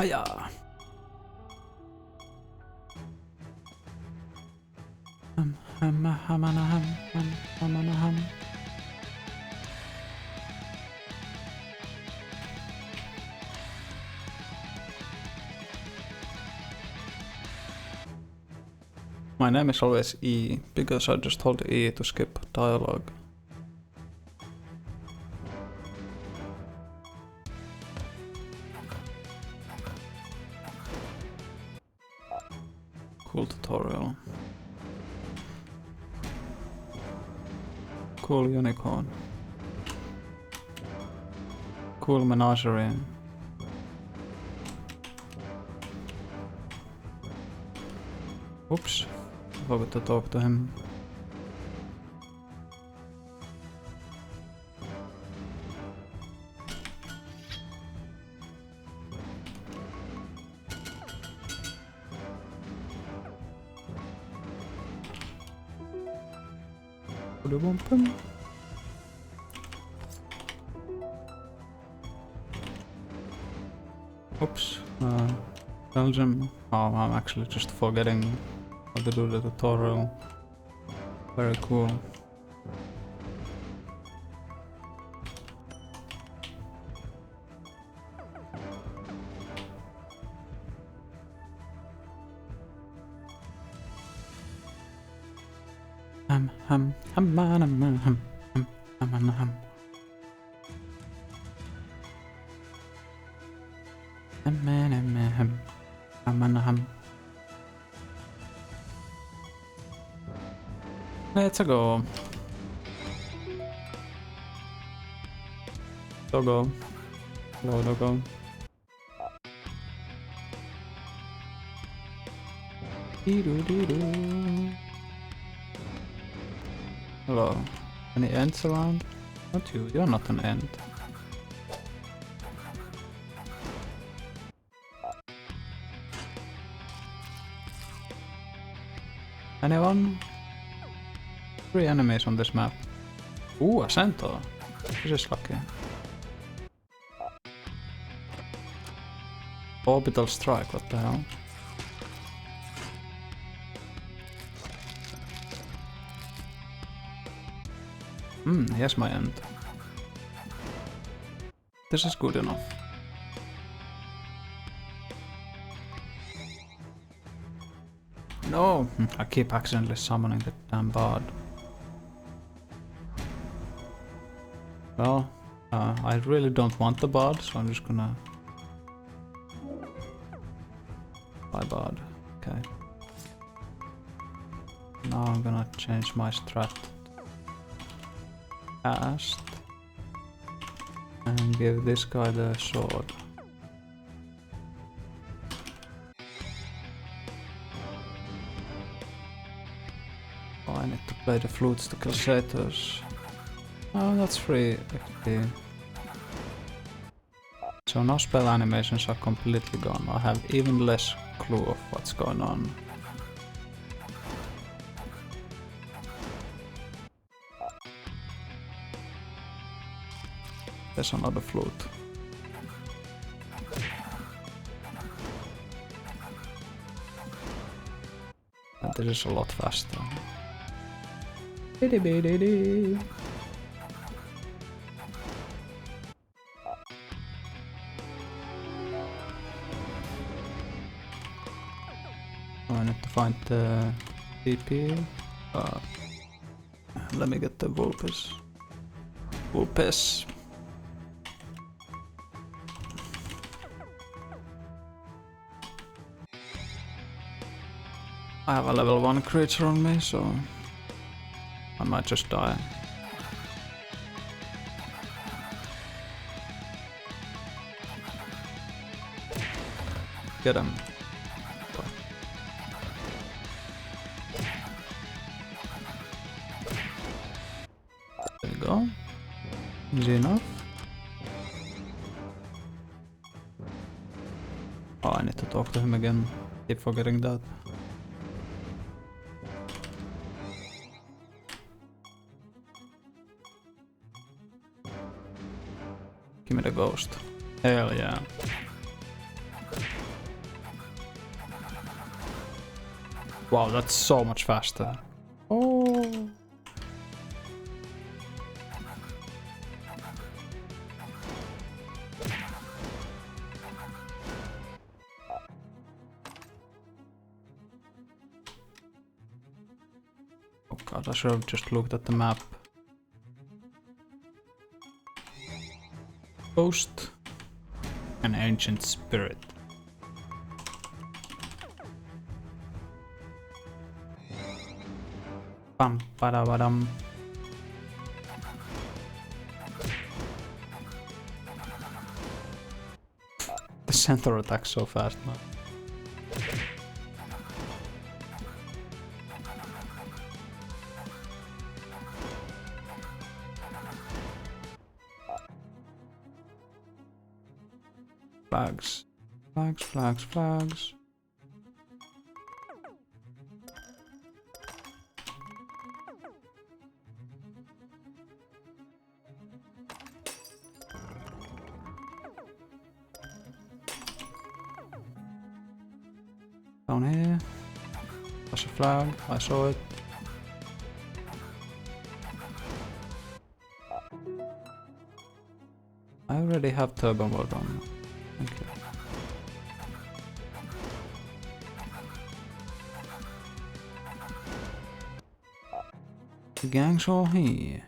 Hiya! My name is always E, because I just hold E to skip dialogue. Cool tutorial. Cool unicorn. Cool menagerie. Oops, I forgot to talk to him. Oops, Belgium. Oh, I'm actually just forgetting how to do the tutorial. Very cool. Let's go. Doggo. Hello, doggo. Hello. Any ants around? Not you. You're not an ant. Anyone? 3 enemies on this map. Ooh, a centaur. This is lucky. Orbital strike, what the hell? Here's my end. This is good enough. No! I keep accidentally summoning the damn bard. Well, I really don't want the bard, so I'm just gonna buy bard. Okay. Now I'm gonna change my strat fast and give this guy the sword. Oh, I need to play the flutes to kill satyrs. Oh, that's free XP. So now spell animations are completely gone. I have even less clue of what's going on. There's another flute. And this is a lot faster. I need to find the TP. Let me get the Vulpes. Vulpes. I have a level 1 creature on me, so I might just die. Get him. There you go. Easy enough. Oh, I need to talk to him again. Keep forgetting that. Give me the ghost. Hell yeah. Wow, that's so much faster. Oh. Oh god, I should have just looked at the map. Ghost. An ancient spirit. Bam, bada, badam. The center attacks so fast now. Flags. Flags, flags, flags. Down here. There's a flag. I saw it. I already have turbo mode on. Thank you. The gang's all here.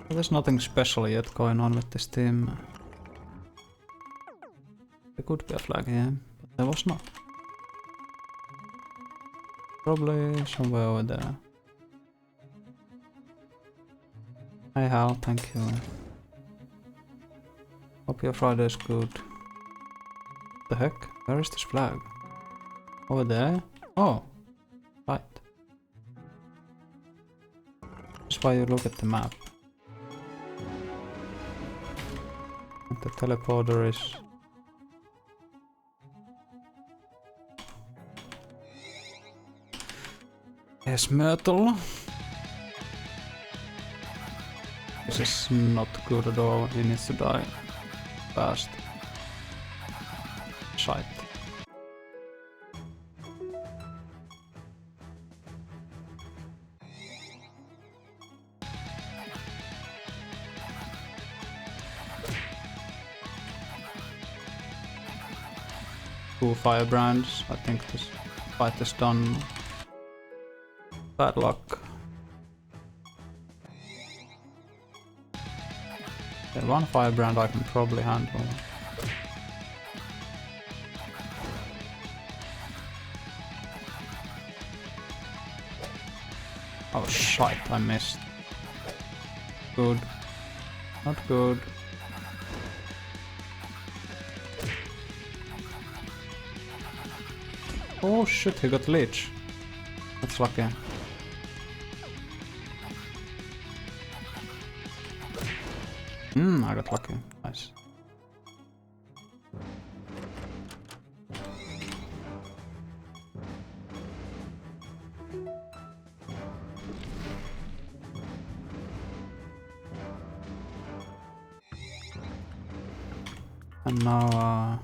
There's nothing special yet going on with this team. There could be a flag here, but there was not. Probably somewhere over there. Hi Hal, thank you. Hope your Friday is good. The heck? Where is this flag? Over there? Oh, right. That's why you look at the map. And the teleporter is... Yes, Myrtle. This is not good at all. He needs to die fast. Shite. Two firebrands. I think this fight is done. Bad luck. Yeah, one firebrand I can probably handle. Oh shit, I missed. Good. Not good. Oh shit, he got leech. That's lucky. I got lucky. Nice. And now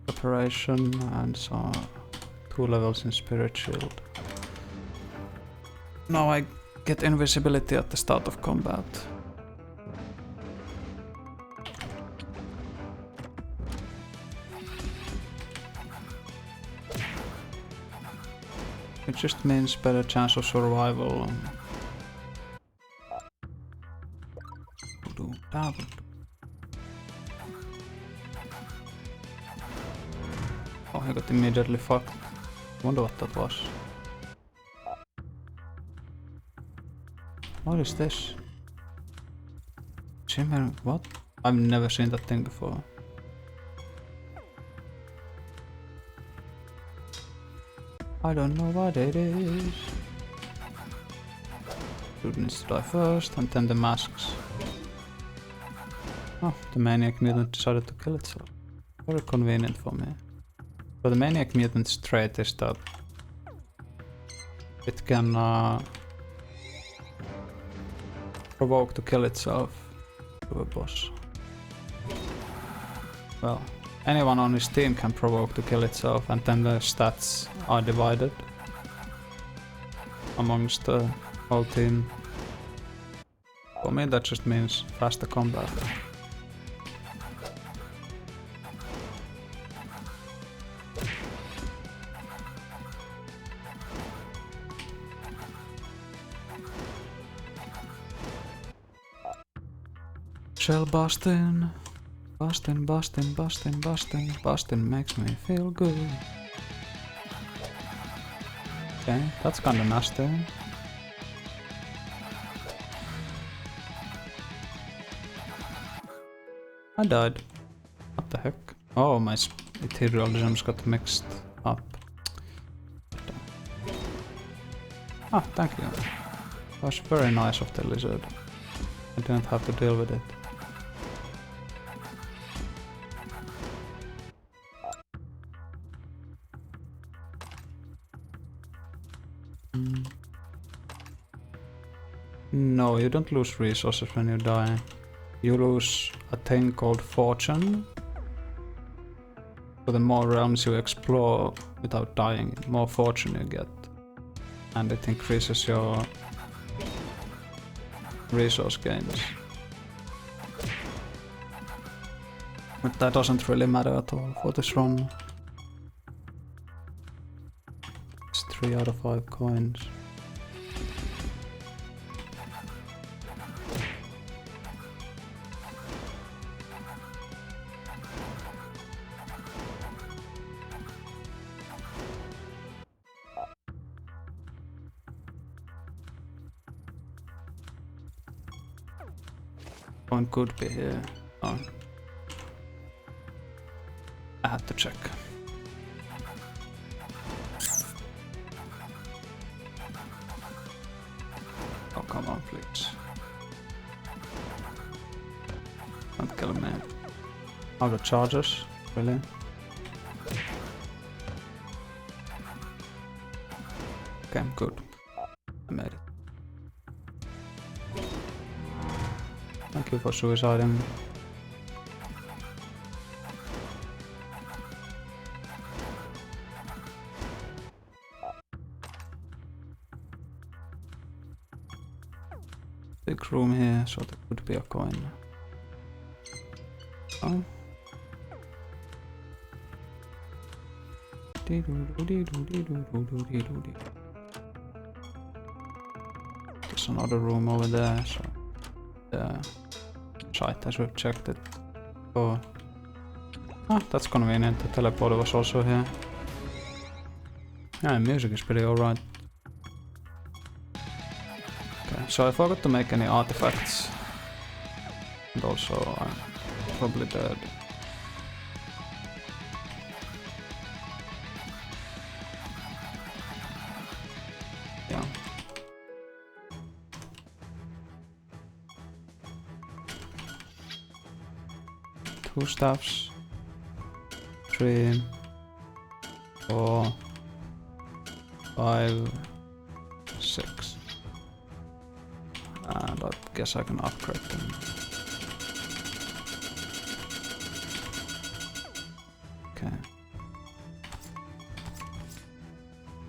preparation and so 2 levels in spirit shield. Now I get invisibility at the start of combat. It just means better chance of survival. Oh, I got immediately fucked. Wonder what that was. What is this? Shimmer, what? I've never seen that thing before. I don't know what it is. Dude needs to die first, and then the masks. Oh, the maniac mutant decided to kill itself. Very convenient for me. So the maniac mutant's trait is that it can provoke to kill itself to a boss. Well, anyone on his team can provoke to kill itself, and then the stats are divided amongst the whole team. For me that just means faster combat. Shell bustin', bustin', bustin', bustin', bustin', bustin' makes me feel good. Okay, that's kinda nasty. I died. What the heck? Oh, my ethereal gems got mixed up. Ah, thank you. That was very nice of the lizard. I didn't have to deal with it. No, you don't lose resources when you die. You lose a thing called fortune. So the more realms you explore without dying, the more fortune you get. And it increases your resource gains. But that doesn't really matter at all for this run. It's 3 out of 5 coins. One could be here. Oh. I had to check. Oh, come on, please. Don't kill me. Oh, the charges? Really? Okay, good. I made it. Thank you for suiciding. Big room here, so there could be a coin. Oh. There's another room over there, so shite, I should have checked it. Oh. Ah, that's convenient, the teleporter was also here. Yeah, the music is pretty alright. Okay, so I forgot to make any artifacts. And also I'm probably dead. Yeah. Two staffs. 3, 4, 5, 6. And I guess I can upgrade them. Okay.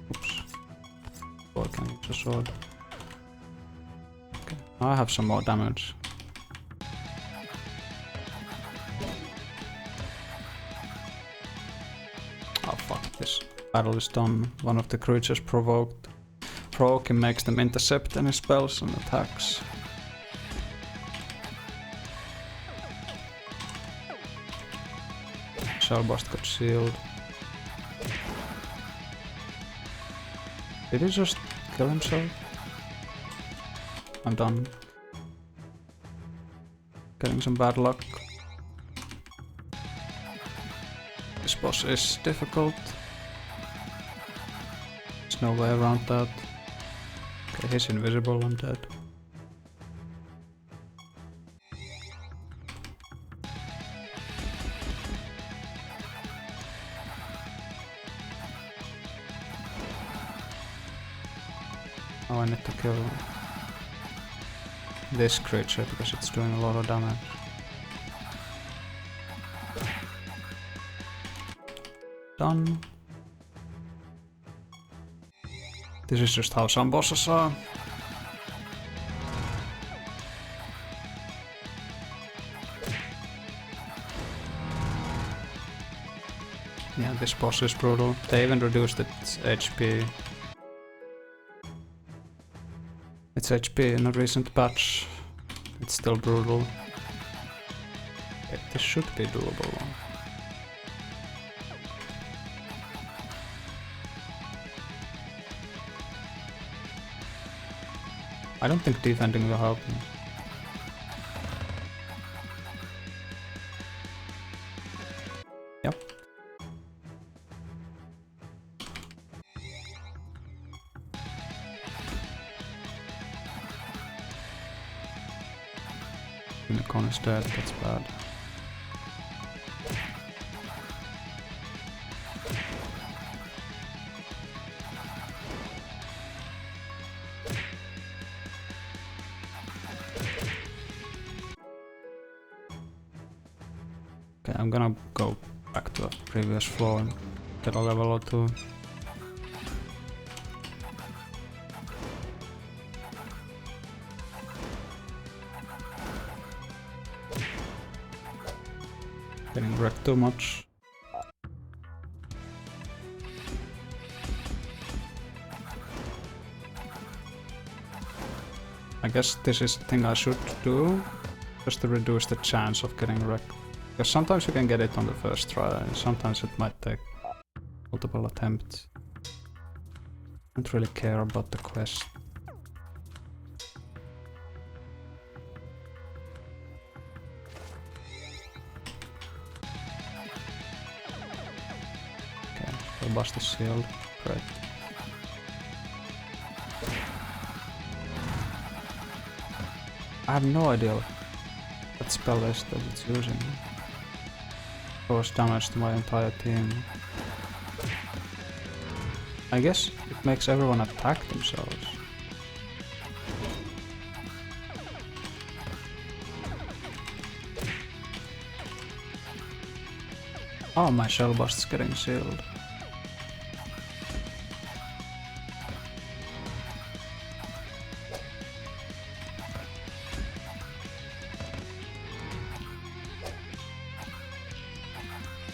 Oops. Oh, I can use a sword. Okay. Now I have some more damage. Oh fuck, this battle is done. One of the creatures provoked. Provoking makes them intercept any spells and attacks. Shellbust got sealed. Did he just kill himself? I'm done. Getting some bad luck. This boss is difficult. There's no way around that. Okay, he's invisible, I'm dead. Now I need to kill this creature because it's doing a lot of damage. Done. This is just how some bosses are. Yeah, this boss is brutal. They even reduced its HP. Its HP in a recent patch. It's still brutal. Okay, this should be doable. I don't think defending will help me. Yep. Unicorn is dead, that's bad. Okay, I'm gonna go back to the previous floor and get a level or two. Getting wrecked too much. I guess this is the thing I should do, just to reduce the chance of getting wrecked. Because sometimes you can get it on the first try, and sometimes it might take multiple attempts. Don't really care about the quest. Okay, so bust is sealed. Great. I have no idea what spell list that it's using. Cause damage to my entire team. I guess it makes everyone attack themselves. Oh, my shell bust's getting sealed.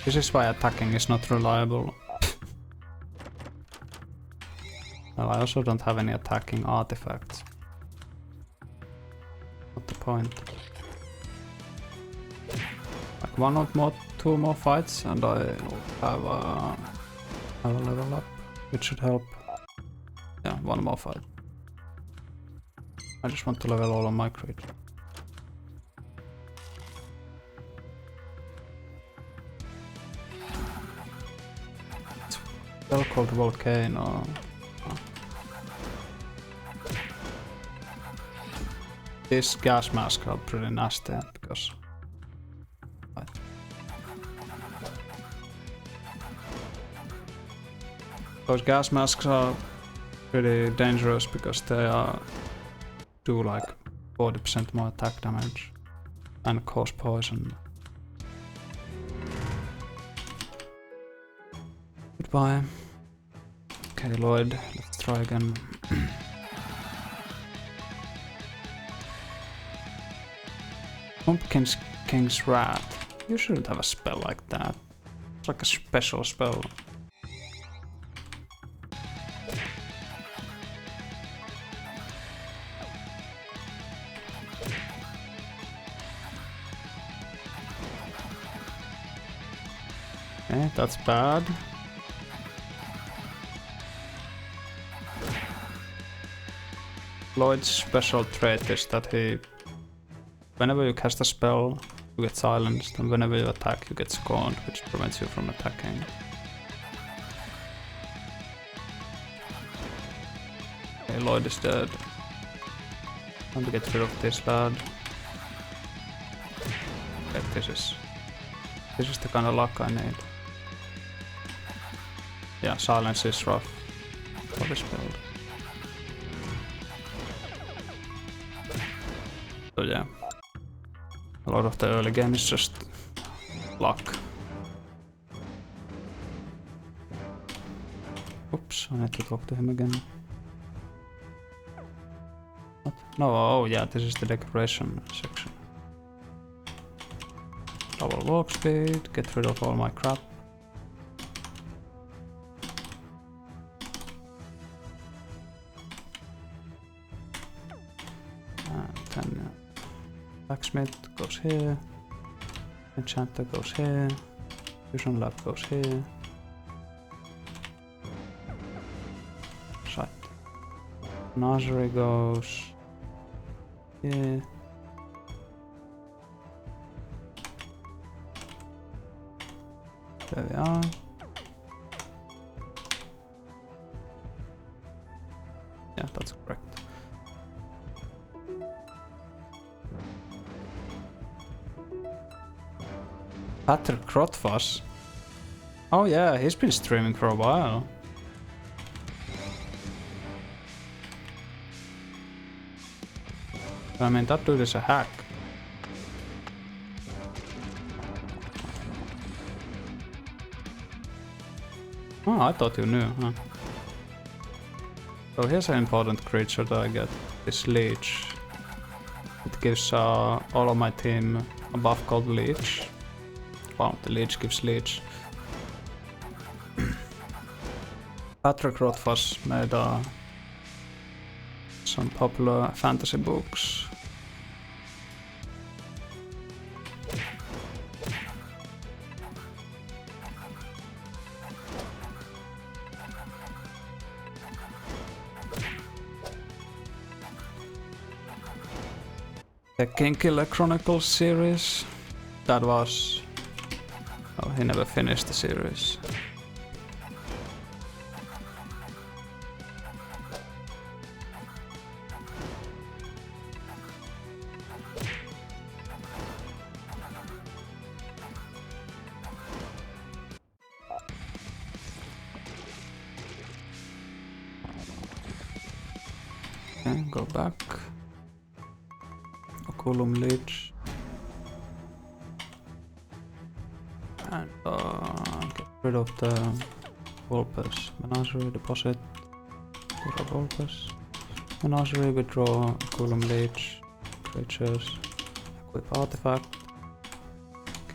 This is why attacking is not reliable. Well, I also don't have any attacking artifacts. What's the point? Like one or more, two more fights and I will have a level up, which should help. Yeah, one more fight. I just want to level all of my creatures. Spell called Volcano. Oh. This gas mask are pretty nasty because those gas masks are pretty dangerous because they do like 40% more attack damage and cause poison. Goodbye. Okay, Lloyd, let's try again. Pumpkin King's Wrath. You shouldn't have a spell like that. It's like a special spell. Okay, that's bad. Lloyd's special trait is that whenever you cast a spell, you get silenced, and whenever you attack, you get scorned, which prevents you from attacking. Okay, Lloyd is dead. Time to get rid of this lad. Okay, this is the kind of luck I need. Yeah, silence is rough for this build. So yeah, a lot of the early game is just luck. Oops, I need to talk to him again. What? No, oh yeah, this is the decoration section. Double walk speed, get rid of all my crap. And then blacksmith goes here. Enchanter goes here. Fusion lab goes here. Right. Nursery goes here. There we are. Yeah, that's correct. Pater Krotfas. Oh yeah, he's been streaming for a while. I mean, that dude is a hack. Oh, I thought you knew, huh? So here's an important creature that I get. This leech. It gives all of my team a buff called leech. Wow, the leech gives leech. Patrick Rothfuss made some popular fantasy books. The Kingkiller Chronicles series. That was... Oh, he never finished the series. Okay, go back. Oculum leech. And get rid of the Vulpes. Menagerie, deposit. Put Vulpes. Menagerie, withdraw. Oculum leech. Creatures. Equip artifact.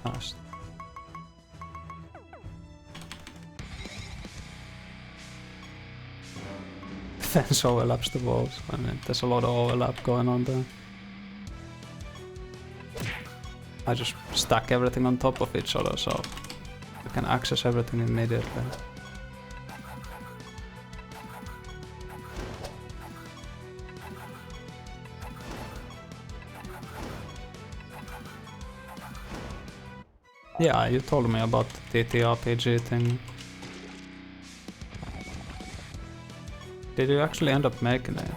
Cast. Fence overlaps the walls. I mean, there's a lot of overlap going on there. I just stack everything on top of each other, so you can access everything immediately. Yeah, you told me about the TTRPG thing. Did you actually end up making it?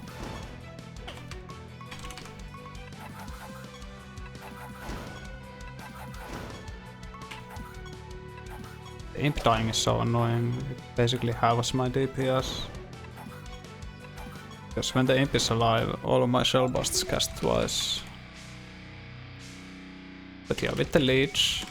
Imp dying is so annoying. It basically halves my DPS. Because when the imp is alive, all of my shell busts cast twice. But yeah, with the leech...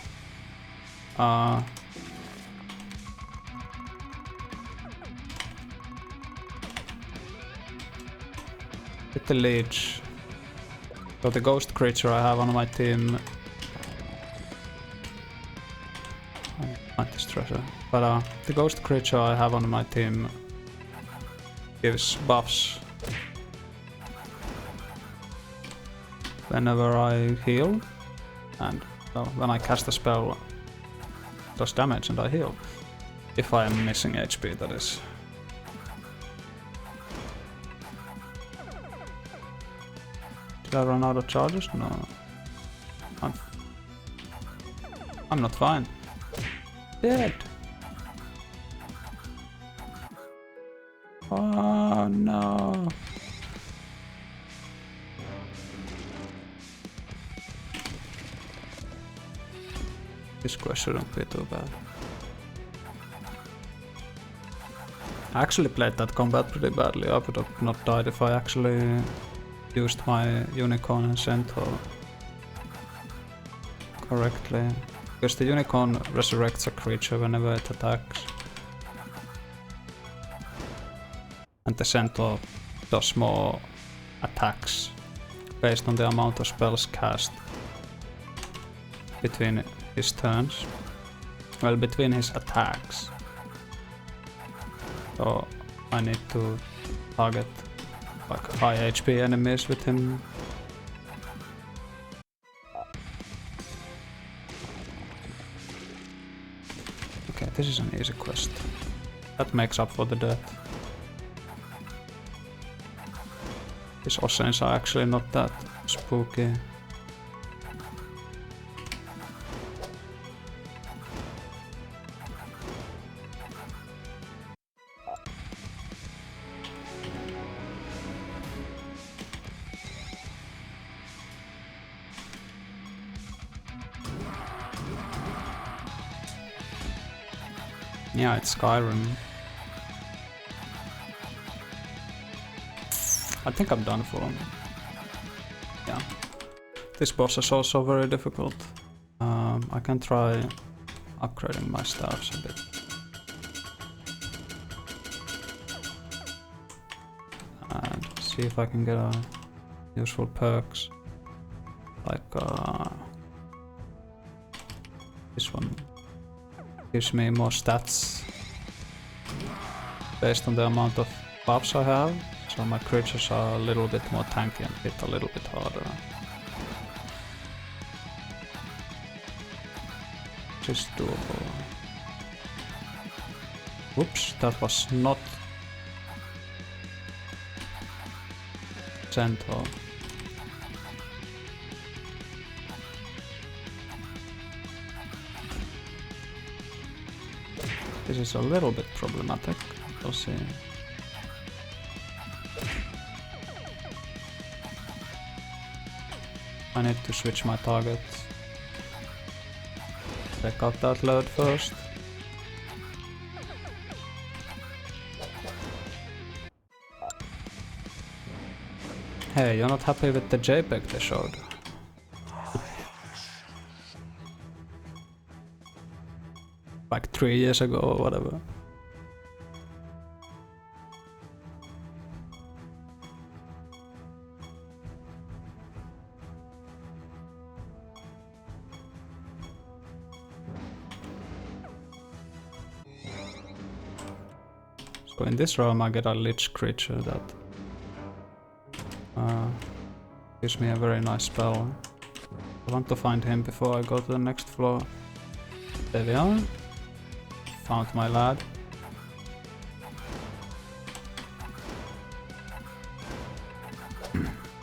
with the leech... So the ghost creature I have on my team... But the ghost creature I have on my team gives buffs whenever I heal, and when I cast a spell, it does damage and I heal. If I am missing HP, that is. Did I run out of charges? No. I'm not fine. Dead. Oh no. This quest shouldn't be too bad. I actually played that combat pretty badly. I would have not died if I actually used my unicorn and centaur correctly. Because the unicorn resurrects a creature whenever it attacks. And the centaur does more attacks based on the amount of spells cast between his turns. Well, between his attacks. So I need to target like high HP enemies with him. Okay, this is an easy quest. That makes up for the death. These Ossens are actually not that spooky. Yeah, it's Skyrim. I think I'm done for. Yeah. This boss is also very difficult. I can try upgrading my staffs a bit. And see if I can get useful perks. Like this one. Gives me more stats based on the amount of buffs I have, so my creatures are a little bit more tanky and hit a little bit harder. Which is doable. Whoops, that was not Centaur. This is a little bit problematic. We'll see. I need to switch my target. Check out that load first. Hey, you're not happy with the JPEG they showed? Like 3 years ago or whatever. So in this realm I get a lich creature that gives me a very nice spell. I want to find him before I go to the next floor. There we are. Found my lad.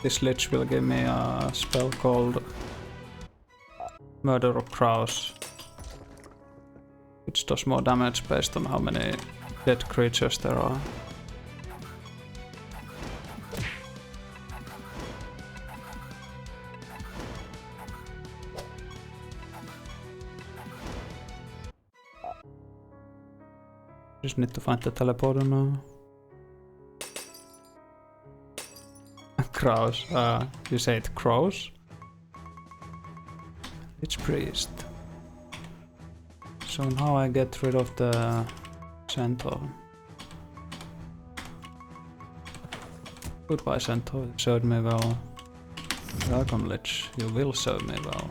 This lich will give me a spell called Murder of Crows, which does more damage based on how many dead creatures there are. Just need to find the teleporter now. Crows. You say it crows? It's priest. So now I get rid of the centaur. Goodbye centaur, you served me well. Welcome lich, you will serve me well.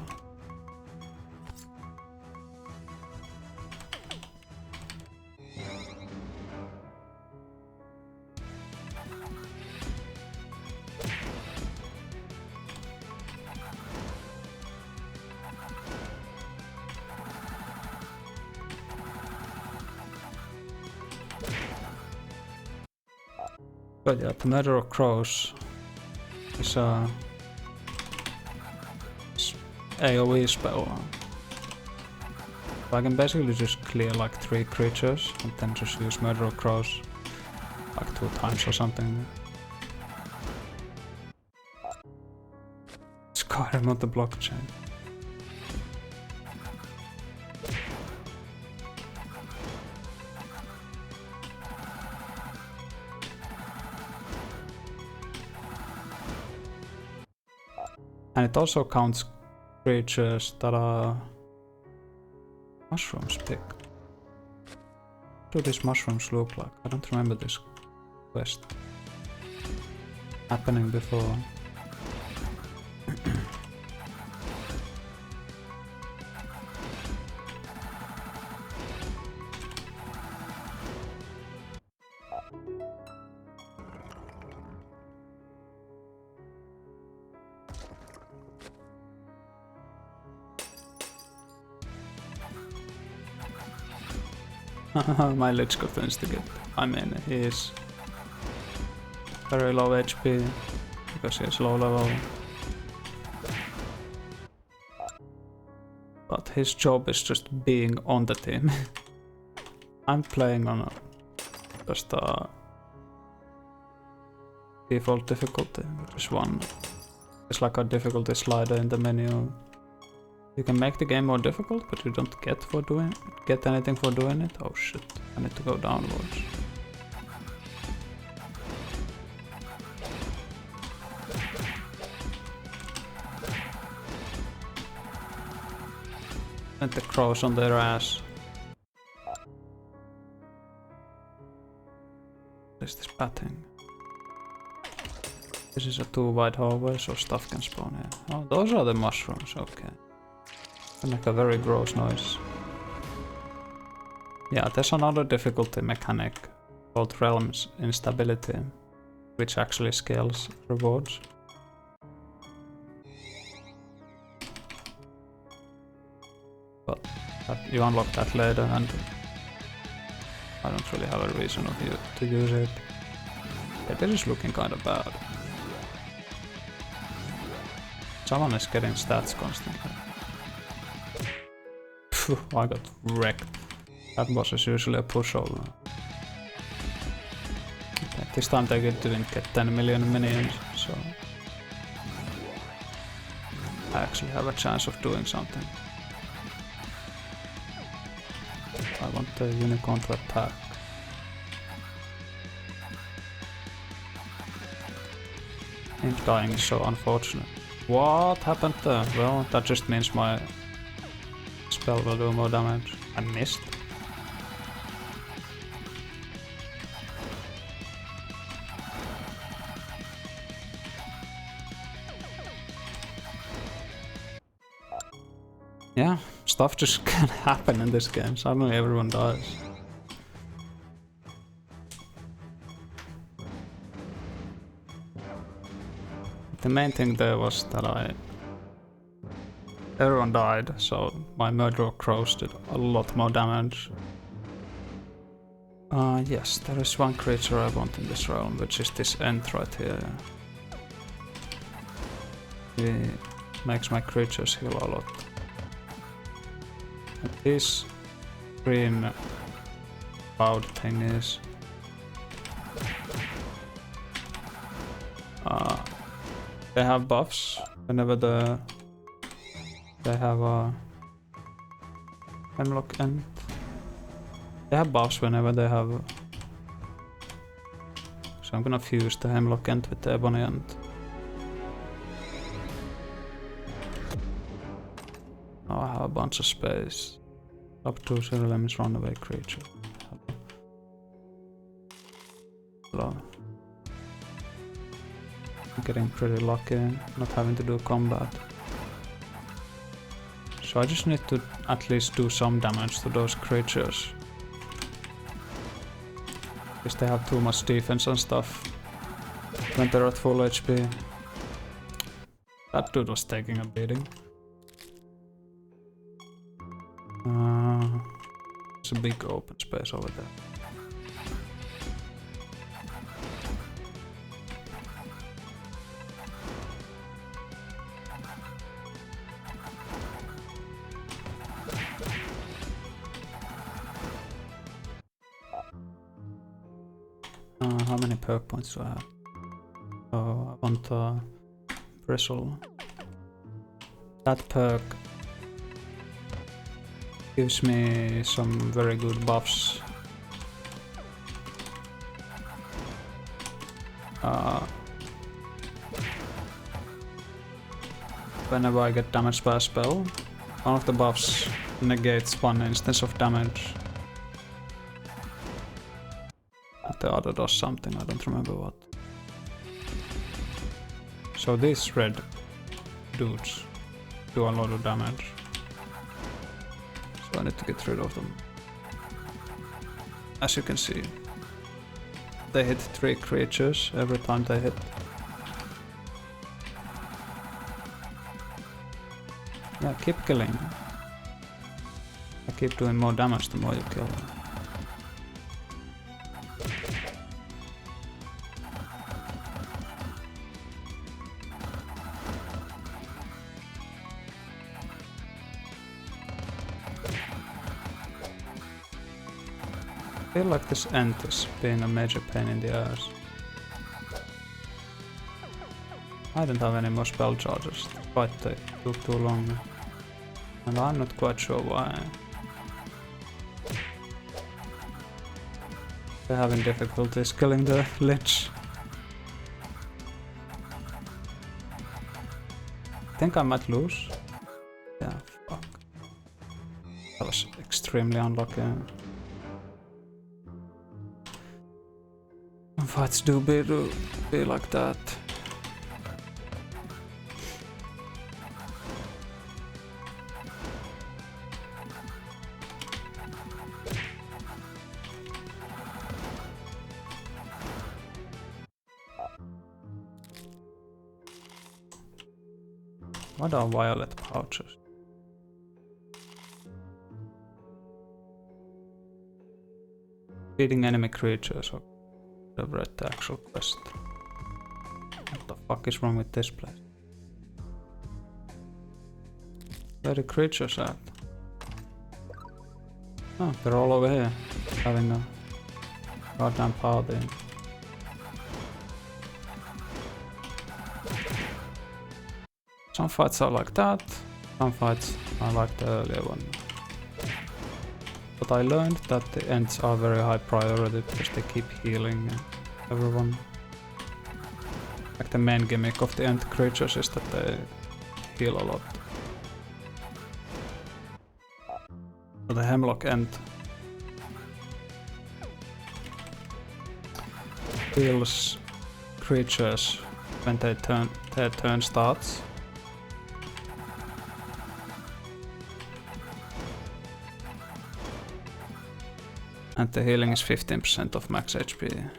But yeah, the Murder of Crows is a AoE spell. So I can basically just clear like 3 creatures and then just use Murder of Crows like 2 times or something. Skyrim on the blockchain. And it also counts creatures that are mushrooms picked. What do these mushrooms look like? I don't remember this quest happening before. My Lich got instigate. I mean, he is very low HP because he is low level. But his job is just being on the team. I'm playing on just a default difficulty, which is 1. It's like a difficulty slider in the menu. You can make the game more difficult, but you don't get anything for doing it. Oh shit, I need to go downwards. And the crows on their ass. What is this batting? This is a 2 wide hallway, so stuff can spawn here. Oh, those are the mushrooms, okay. They make a very gross noise. Yeah, there's another difficulty mechanic called Realms Instability, which actually scales rewards. But you unlock that later, and I don't really have a reason to use it. Yeah, this is looking kinda bad. Someone is getting stats constantly. Phew, I got wrecked. That boss is usually a pushover. Okay, this time they didn't get 10 million minions, so I actually have a chance of doing something. I want the unicorn to attack. Him dying is so unfortunate. What happened there? Well, that just means my spell will do more damage. I missed. Yeah, stuff just can happen in this game. Suddenly everyone dies. The main thing there was that everyone died, so my murder crows did a lot more damage. Yes, there is one creature I want in this realm, which is this Ent right here. He makes my creatures heal a lot. And this green cloud thing is they have buffs whenever they have a Hemlock Ent. They have buffs whenever they have. So I'm gonna fuse the Hemlock Ent with the Ebony Ent. Now I have a bunch of space. Up to Siralim's runaway creature. Hello. I'm getting pretty lucky not having to do combat. So I just need to at least do some damage to those creatures. Because they have too much defense and stuff when they're at full HP. That dude was taking a beating. There's a big open space over there. How many perk points do I have? Oh, I want Bristle. That perk gives me some very good buffs. whenever I get damaged by a spell, one of the buffs negates one instance of damage. And the other does something, I don't remember what. So these red dudes do a lot of damage. So I need to get rid of them. As you can see, they hit 3 creatures every time they hit. Yeah, keep killing. I keep doing more damage the more you kill. I feel like this end is being a major pain in the ass. I don't have any more spell charges, the fight took too long. And I'm not quite sure why. They're having difficulties killing the Lich. I think I might lose. Yeah, fuck. That was extremely unlucky. Fights do be like that. What are violet pouches? Feeding enemy creatures. I've read the actual quest. What the fuck is wrong with this place? Where are the creatures at? Oh, they're all over here, having a goddamn party. Some fights are like that, some fights are like the earlier one. But I learned that the ends are very high priority because they keep healing everyone. Like the main gimmick of the end creatures is that they heal a lot. So the Hemlock End heals creatures when their turn starts. And the healing is 15% of max HP.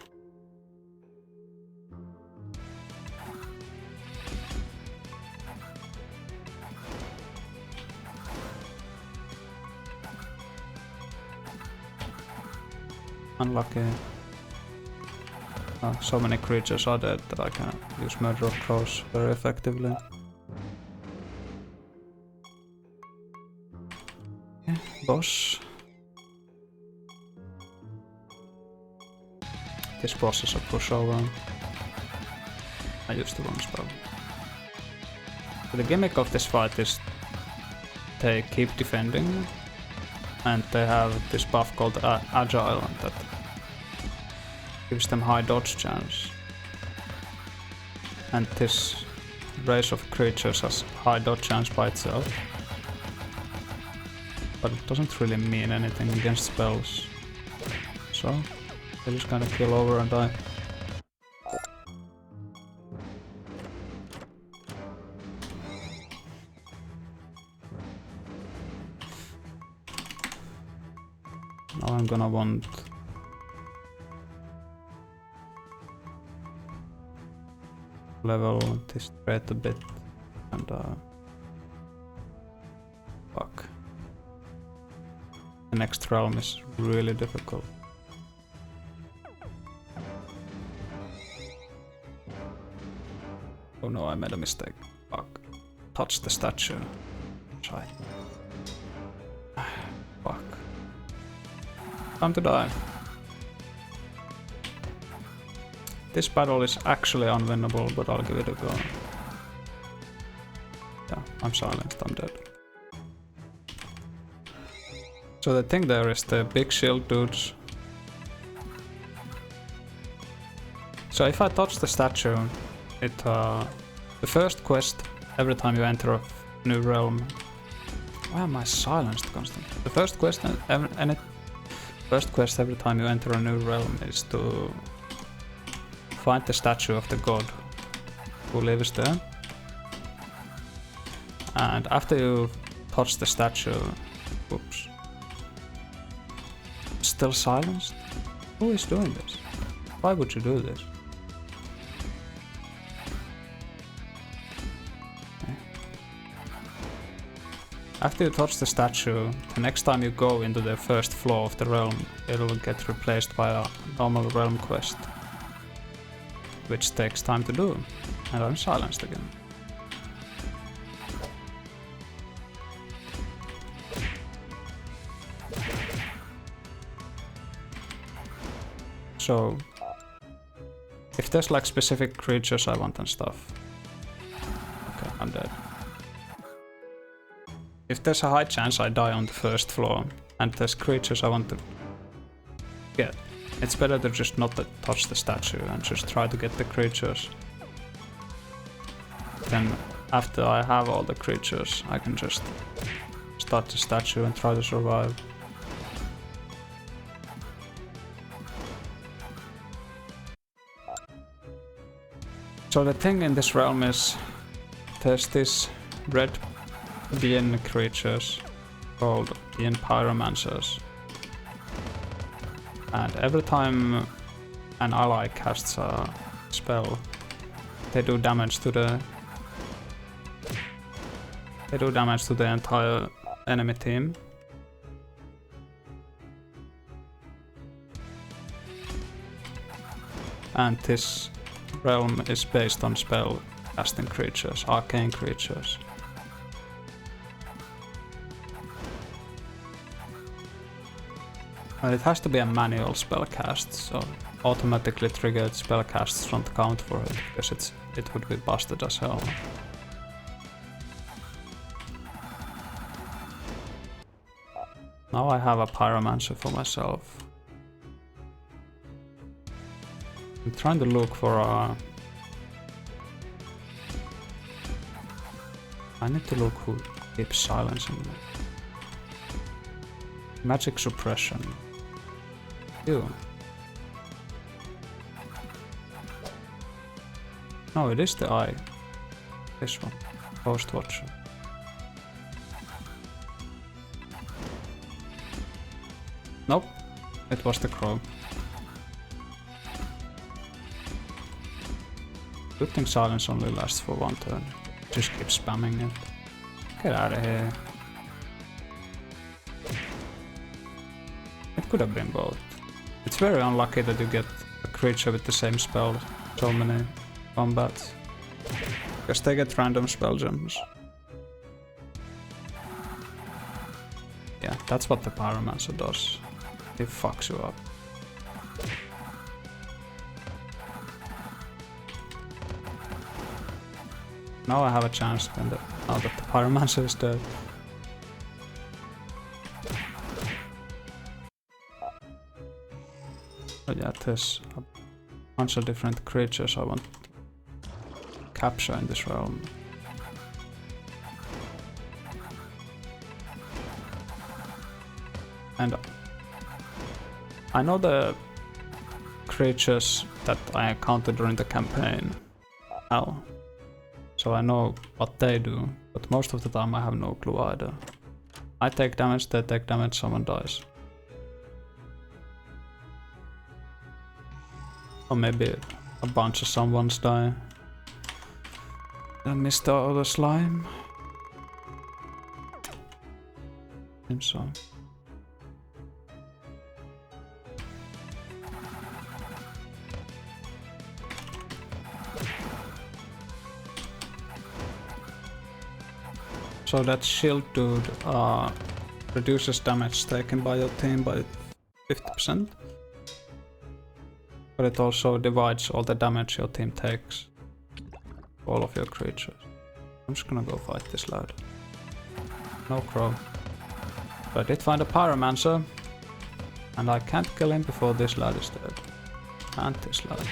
Unlucky. Oh, so many creatures are dead that I can use Murder of Crows very effectively. Okay, boss. This boss is a pushover. I used the wrong spell. So the gimmick of this fight is they keep defending and they have this buff called Agile that gives them high dodge chance. And this race of creatures has high dodge chance by itself. But it doesn't really mean anything against spells. So they just kinda kill over and die. Now I'm gonna want level this trait a bit and fuck. The next realm is really difficult. Oh no, I made a mistake. Fuck. Touch the statue. Try. Fuck. Time to die. This battle is actually unwinnable, but I'll give it a go. Yeah, I'm silenced, I'm dead. So the thing there is the big shield dudes. So if I touch the statue, the first quest every time you enter a new realm. Why am I silenced constantly? The first quest every time you enter a new realm is to find the statue of the god who lives there. And after you touch the statue, whoops, still silenced? Who is doing this? Why would you do this? Okay. After you touch the statue, the next time you go into the first floor of the realm, it will get replaced by a normal realm quest, which takes time to do, and I'm silenced again. So, if there's like specific creatures I want and stuff. Okay, I'm dead. If there's a high chance I die on the first floor, and there's creatures I want to get, it's better to just not touch the statue and just try to get the creatures. Then, after I have all the creatures, I can just start the statue and try to survive. So the thing in this realm is there's these red being creatures called being pyromancers. And every time an ally casts a spell, they do damage to the entire enemy team. And this realm is based on spell casting creatures, arcane creatures. And it has to be a manual spell cast, so automatically triggered spell casts don't count for it, because it would be busted as hell. Now I have a pyromancer for myself. I'm trying to look for a... I need to look who keeps silencing me. Magic suppression. Ew. No, it is the eye. This one. Ghost Watcher. Nope. It was the crow. Good thing silence only lasts for one turn. Just keep spamming it. Get out of here. It could have been both. It's very unlucky that you get a creature with the same spell so many combats. Because they get random spell gems. Yeah, that's what the Pyromancer does. He fucks you up. Now I have a chance now that the Pyromancer is dead. But yeah, there's a bunch of different creatures I want to capture in this realm. And I know the creatures that I encountered during the campaign now. So I know what they do, but most of the time I have no clue either. I take damage, they take damage, someone dies. Or maybe a bunch of someones die. Then Mr. Other Slime. Seems so. So that shield dude reduces damage taken by your team by 50%. But it also divides all the damage your team takes. All of your creatures. I'm just gonna go fight this lad. No crow. But I did find a Pyromancer. And I can't kill him before this lad is dead. And this lad.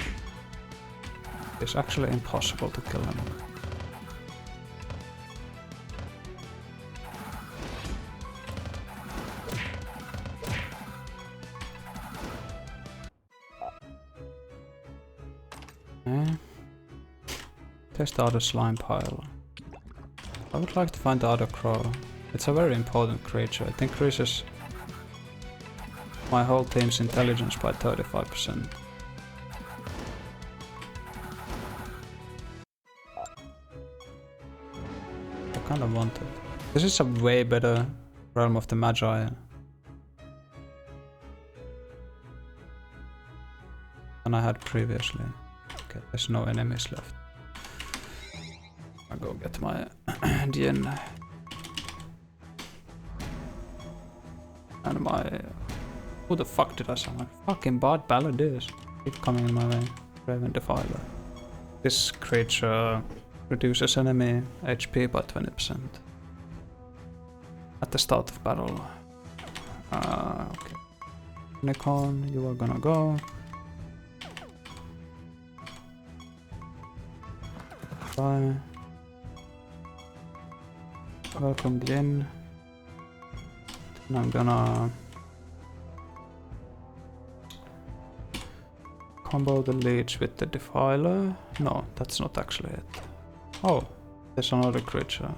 It's actually impossible to kill him. There's the other slime pile. I would like to find the other crow. It's a very important creature. It increases my whole team's intelligence by 35%. I kind of want it. This is a way better Realm of the Magi than I had previously. Okay, there's no enemies left. I'll go get my Dien. And my... Who the fuck did I sound like? Fucking Bard Balladeers. Keep coming in my way. Raven Defiler. This creature reduces enemy HP by 20%. At the start of battle. Okay. Unicorn, you are gonna go. Bye. Welcome Glenn. And I'm gonna combo the leech with the Defiler. No, that's not actually it. Oh, there's another creature.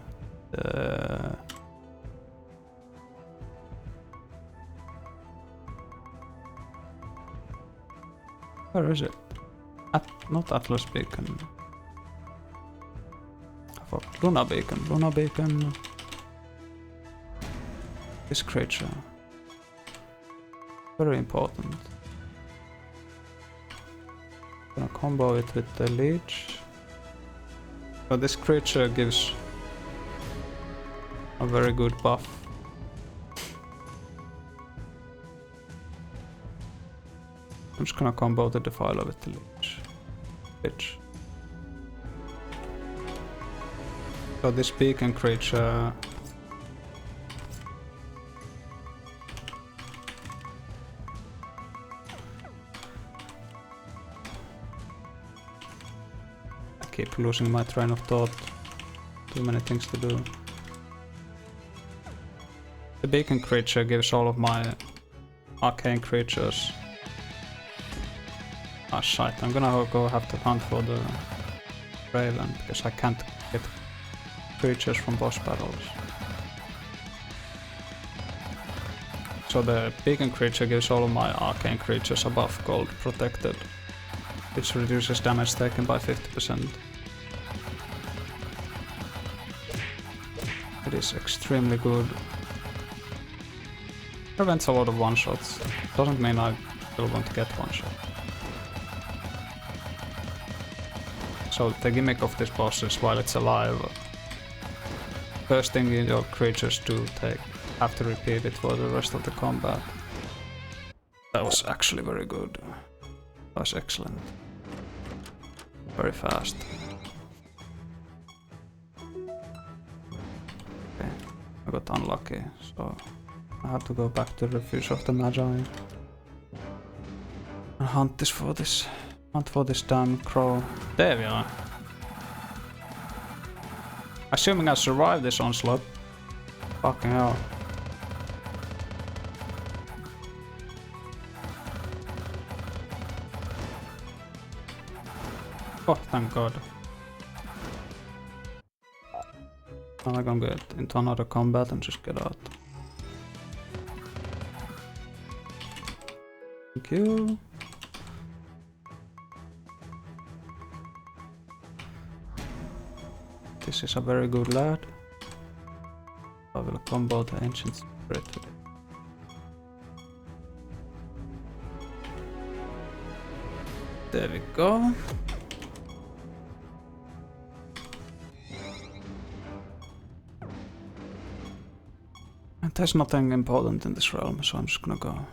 Where is it? Not Atlas Beacon. Fuck. Luna Beacon. Luna Beacon. This creature. Very important. Gonna combo it with the leech. But this creature gives a very good buff. I'm just gonna combo the Defiler with the leech. Bitch. So this beacon creature I keep losing my train of thought. Too many things to do. The beacon creature gives all of my arcane creatures. Ah shit, I'm gonna go have to hunt for the Raven because I can't get creatures from boss battles. So the beacon creature gives all of my arcane creatures a buff called Protected, which reduces damage taken by 50%. It is extremely good. Prevents a lot of one-shots. Doesn't mean I still want to get one-shot. So the gimmick of this boss is while it's alive, first thing your creatures do have to repeat it for the rest of the combat. That was actually very good. That was excellent. Very fast. Okay, I got unlucky, so I had to go back to the Refuge of the Magi and hunt for this damn crow. There we are. Assuming I survive this onslaught. Fucking hell. Oh, thank god. Now I'm gonna get into another combat and just get out. Thank you. This is a very good lad. I will combo the ancient spirit with it. There we go. And there's nothing important in this realm, so I'm just gonna go.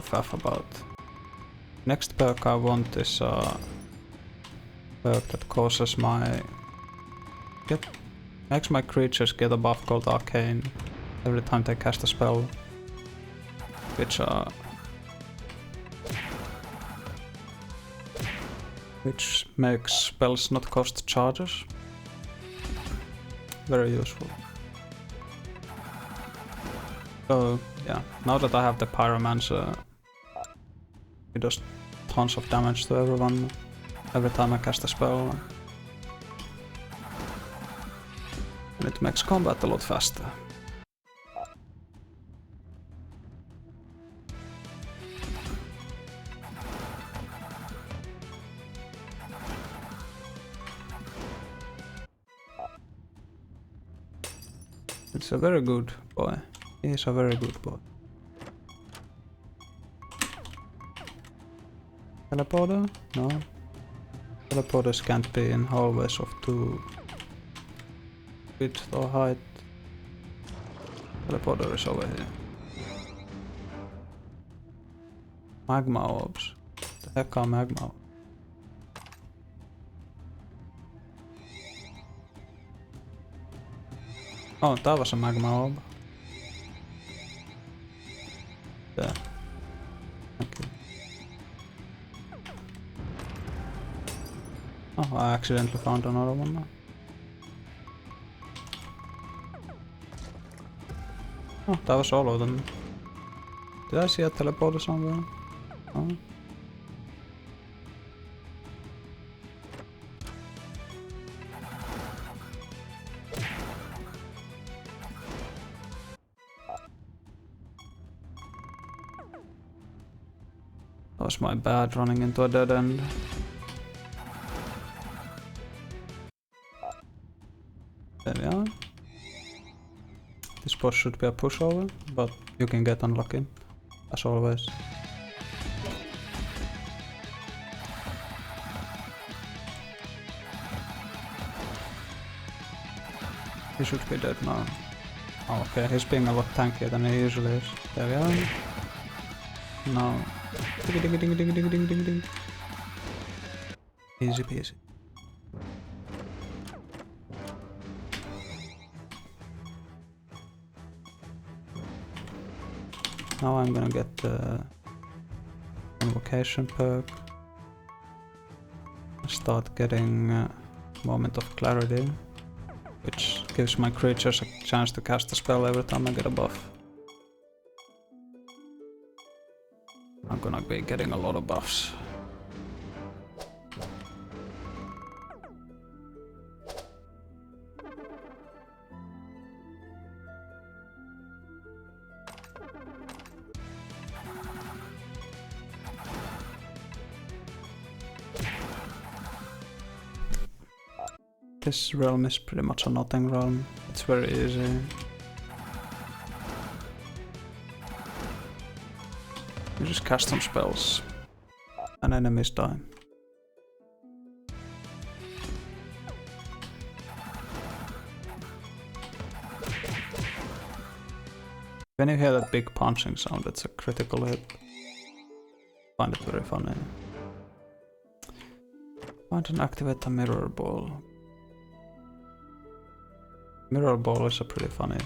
Faff about. Next perk I want is a perk that causes makes my creatures get a buff called Arcane every time they cast a spell, which makes spells not cost charges. Very useful. So yeah, now that I have the Pyromancer, we just tons of damage to everyone every time I cast a spell. And it makes combat a lot faster. It's a very good boy. He's a very good boy. Teleporter? No. Teleporters can't be in hallways of 2 width or height. Teleporter is over here. Magma orbs. What the heck are magma orbs? Oh, tää was a magma orb. There. Okay. Oh, I accidentally found another one now. Oh, that was all of them. Did I see a teleporter somewhere? Oh. That was my bad, running into a dead end. There we are. This boss should be a pushover, but you can get unlucky, as always. He should be dead now. Oh, okay, he's being a lot tankier than he usually is. There we are. Now. Ding ding ding ding ding ding ding ding. Easy peasy. Now I'm gonna get the invocation perk. Start getting moment of clarity, which gives my creatures a chance to cast a spell every time I get a buff. I'm gonna be getting a lot of buffs. This realm is pretty much a nothing realm. It's very easy. You just cast some spells and enemies die. When you hear that big punching sound, it's a critical hit. Find it very funny. Find and activate a mirror ball. Mirror ball is a pretty funny.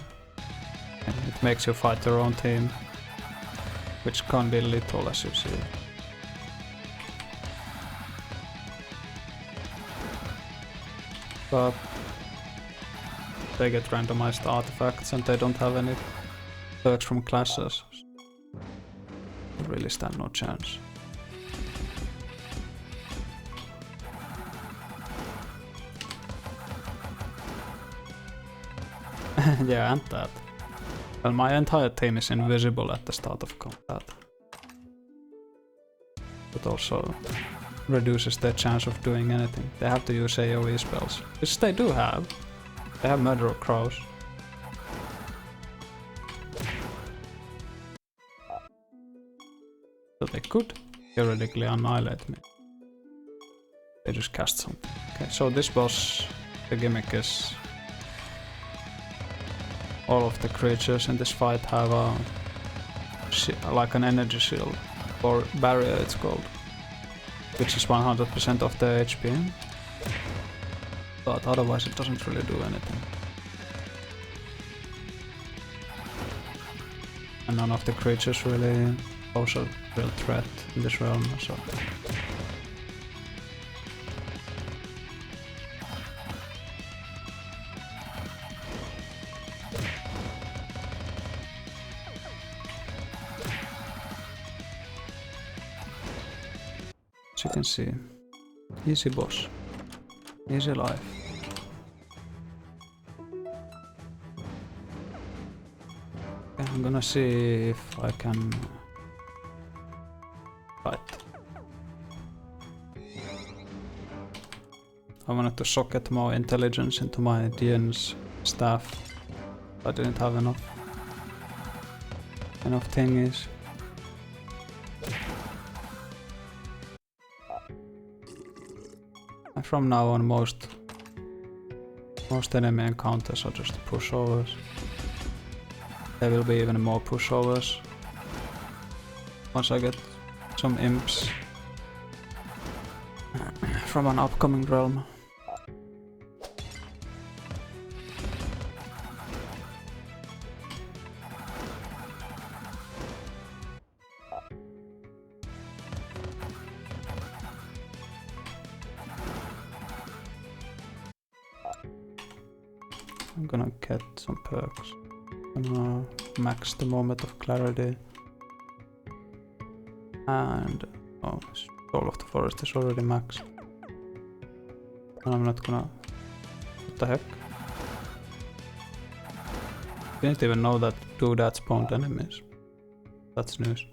It makes you fight your own team, which can be lethal, as you see. But they get randomized artifacts and they don't have any perks from classes. They really stand no chance. Yeah, and that. Well, my entire team is invisible at the start of combat. But also reduces their chance of doing anything. They have to use AoE spells, which they do have. They have Murder of Crows. So they could theoretically annihilate me. They just cast something. Okay, so this boss, the gimmick is all of the creatures in this fight have a like an energy shield, or barrier it's called, which is 100% of their HP, but otherwise it doesn't really do anything. And none of the creatures really pose a real threat in this realm, so... As you can see, easy boss, easy life. Okay, I'm gonna see if I can... Right. I wanted to socket more intelligence into my DN's staff. I didn't have enough thingies. And from now on most enemy encounters are just pushovers. There will be even more pushovers once I get some imps from an upcoming realm. I'm gonna get some perks. I'm gonna max the moment of clarity. And oh, Soul of the Forest is already maxed. And I'm not gonna... What the heck? Didn't even know that do that spawned enemies. That's news.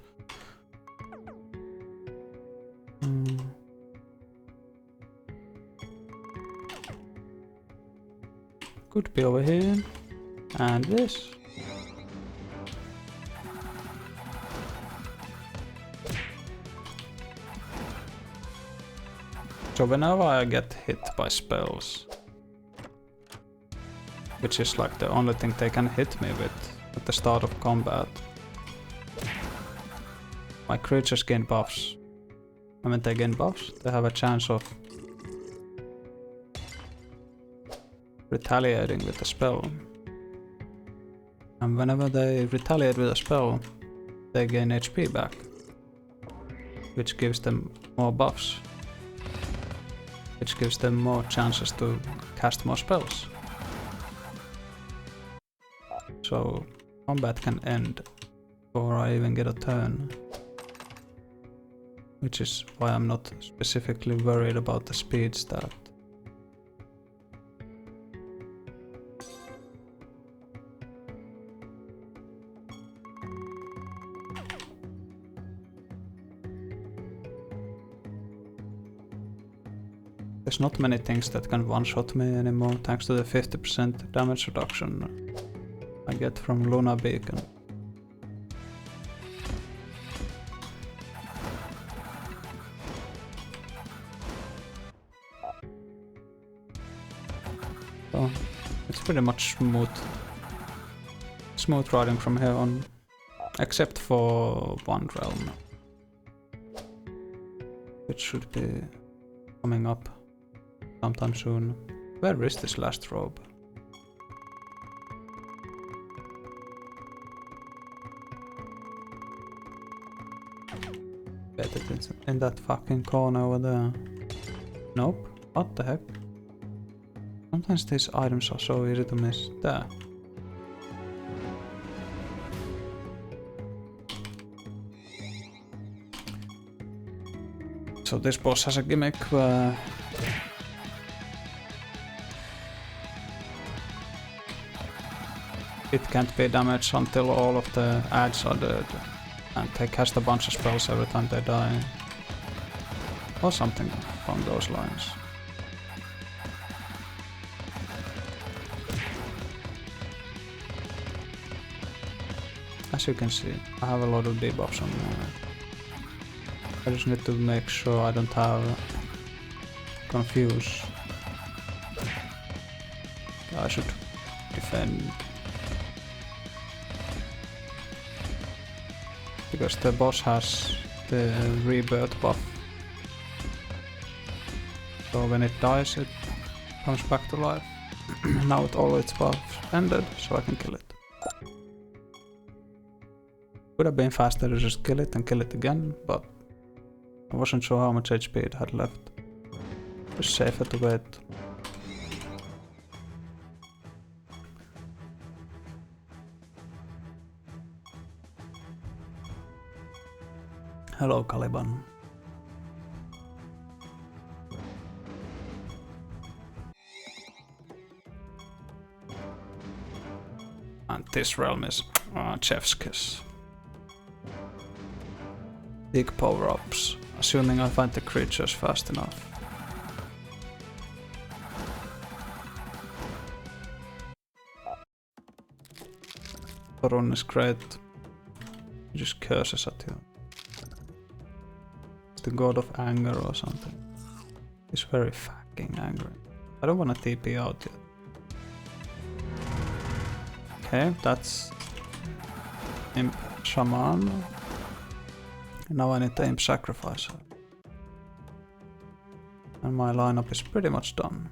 Could be over here. And this. So whenever I get hit by spells, which is like the only thing they can hit me with at the start of combat, my creatures gain buffs. And when they gain buffs, they have a chance of retaliating with a spell. And whenever they retaliate with a spell, they gain HP back, which gives them more buffs, which gives them more chances to cast more spells. So combat can end before I even get a turn, which is why I'm not specifically worried about the speed stat. There's not many things that can one-shot me anymore, thanks to the 50% damage reduction I get from Luna Beacon. So it's pretty much smooth riding from here on, except for one realm, which should be coming up sometime soon. Where is this last robe? Bet it's in that fucking corner over there. Nope. What the heck? Sometimes these items are so easy to miss. There. So this boss has a gimmick where it can't be damaged until all of the ads are dead, and they cast a bunch of spells every time they die, or something along those lines. As you can see, I have a lot of debuffs on me. I just need to make sure I don't have confuse. I should defend. Because the boss has the rebirth buff. So when it dies, it comes back to life. Now with all its buffs ended, so I can kill it. Would have been faster to just kill it and kill it again, but I wasn't sure how much HP it had left. It was safer to wait. Hello, Caliban. And this realm is chef's kiss. Big power-ups, assuming I find the creatures fast enough. The run is great. He just curses at you. It's the god of anger or something. He's very fucking angry. I don't wanna TP out yet. Okay, that's Imp Shaman. Now I need the Imp Sacrificer. And my lineup is pretty much done.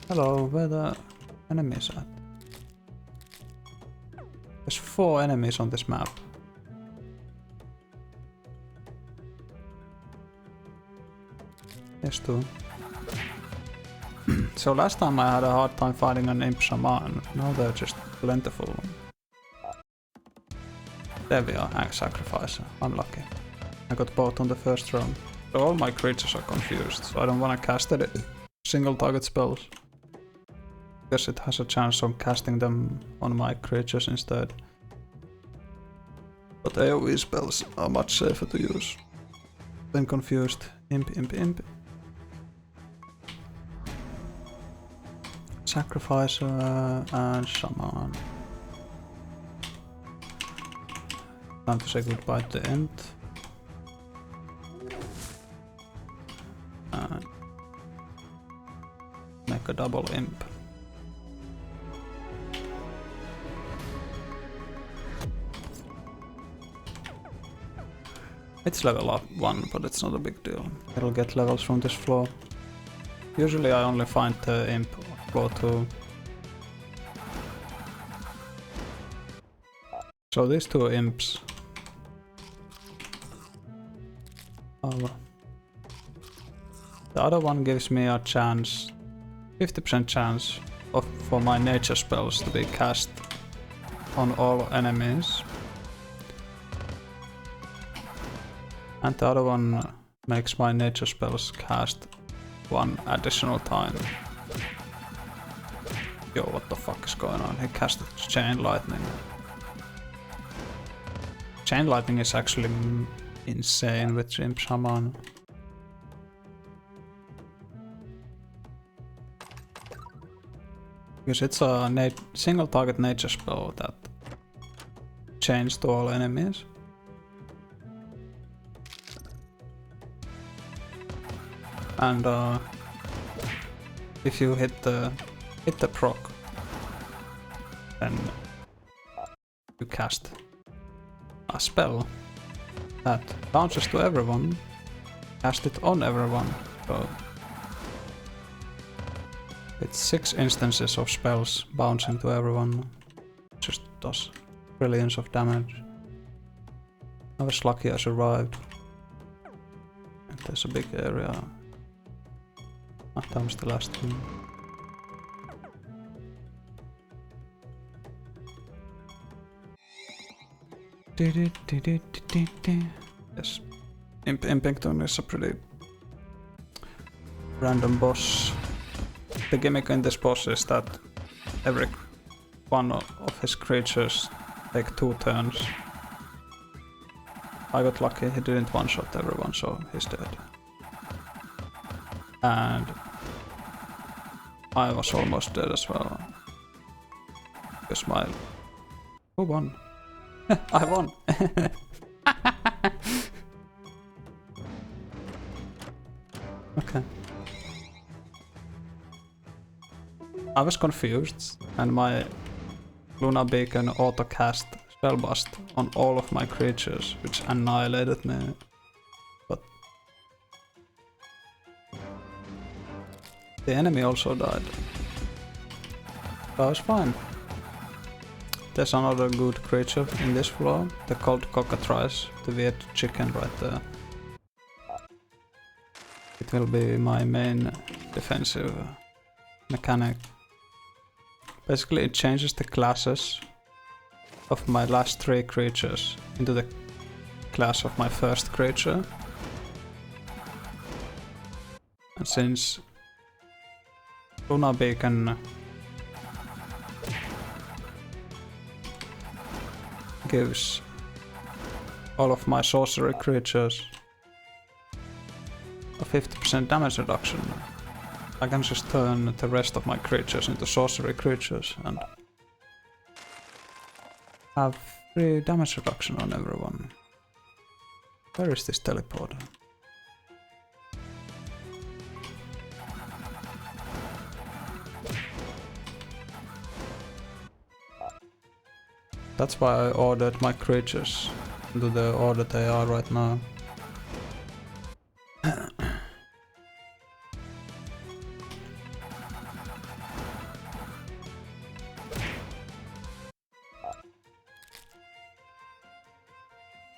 Hello, where the enemies at? There's 4 enemies on this map. Yes, 2. So last time I had a hard time fighting an Imp Shaman. Now they're just plentiful. There we are, Axe Sacrificer. Unlucky. I got both on the first round. So all my creatures are confused, so I don't want to cast any single target spells. Because it has a chance of casting them on my creatures instead. But AoE spells are much safer to use. Then confused. Imp, imp, imp. Sacrificer and Shaman. Time to say goodbye to the Ent. And make a double Imp. It's level up 1, but it's not a big deal. It'll get levels from this floor. Usually I only find the Imp on floor 2. So these 2 Imps. The other one gives me a chance, 50% chance for my nature spells to be cast on all enemies. And the other one makes my nature spells cast 1 additional time. Yo, what the fuck is going on? He casted Chain Lightning. Chain Lightning is actually insane with Imp Shaman. Because it's a single target nature spell that chains to all enemies. And if you hit the proc, then you cast a spell that bounces to everyone, cast it on everyone. So it's 6 instances of spells bouncing to everyone. Just does trillions of damage. I was lucky I survived. And there's a big area. That was the last one. Yes. Impington is a pretty random boss. The gimmick in this boss is that every one of his creatures take 2 turns. I got lucky, he didn't one-shot everyone, so he's dead. And I was almost dead as well. Because my... Who won? I won! Okay. I was confused, and my Luna Beacon auto-cast Spellbust on all of my creatures, which annihilated me. But the enemy also died. That was fine. There's another good creature in this floor, the called Cockatrice, the weird chicken right there. It will be my main defensive mechanic. Basically it changes the classes of my last 3 creatures into the class of my first creature. And since Luna Beacon gives all of my sorcery creatures a 50% damage reduction. I can just turn the rest of my creatures into sorcery creatures and have 3 damage reduction on everyone. Where is this teleporter? That's why I ordered my creatures into the order they are right now.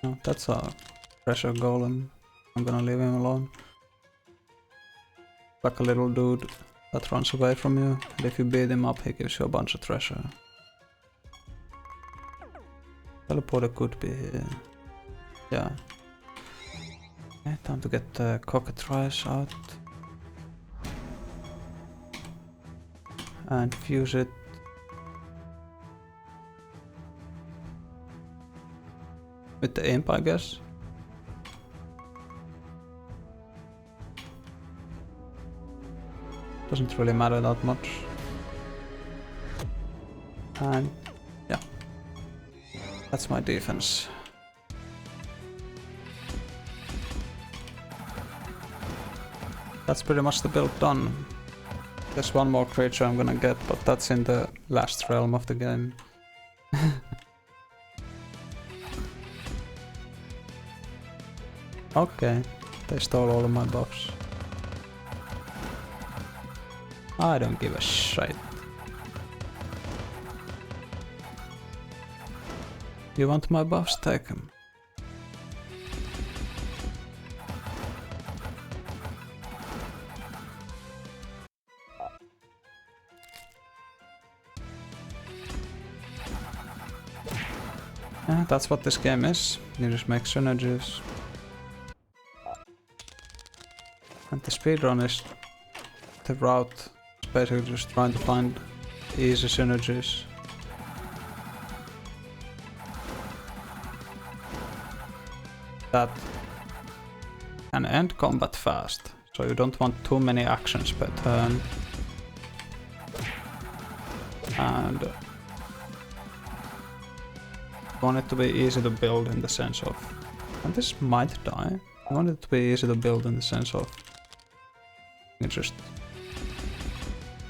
No, that's a pressure golem. I'm gonna leave him alone. Like a little dude that runs away from you, and if you beat him up he gives you a bunch of treasure. Teleporter could be here. Yeah. Okay, time to get the cockatrice out. And fuse it. With the imp, I guess. Doesn't really matter that much. And yeah. That's my defense. That's pretty much the build done. There's one more creature I'm gonna get, but that's in the last realm of the game. Okay, they stole all of my buffs. I don't give a shit. You want my buffs? Take them. Yeah, that's what this game is. You just make synergies. And the speedrun is the route. It's basically just trying to find easy synergies. That can end combat fast, so you don't want too many actions per turn. And you want it to be easy to build in the sense of, and this might die, you want it to be easy to build in the sense of you just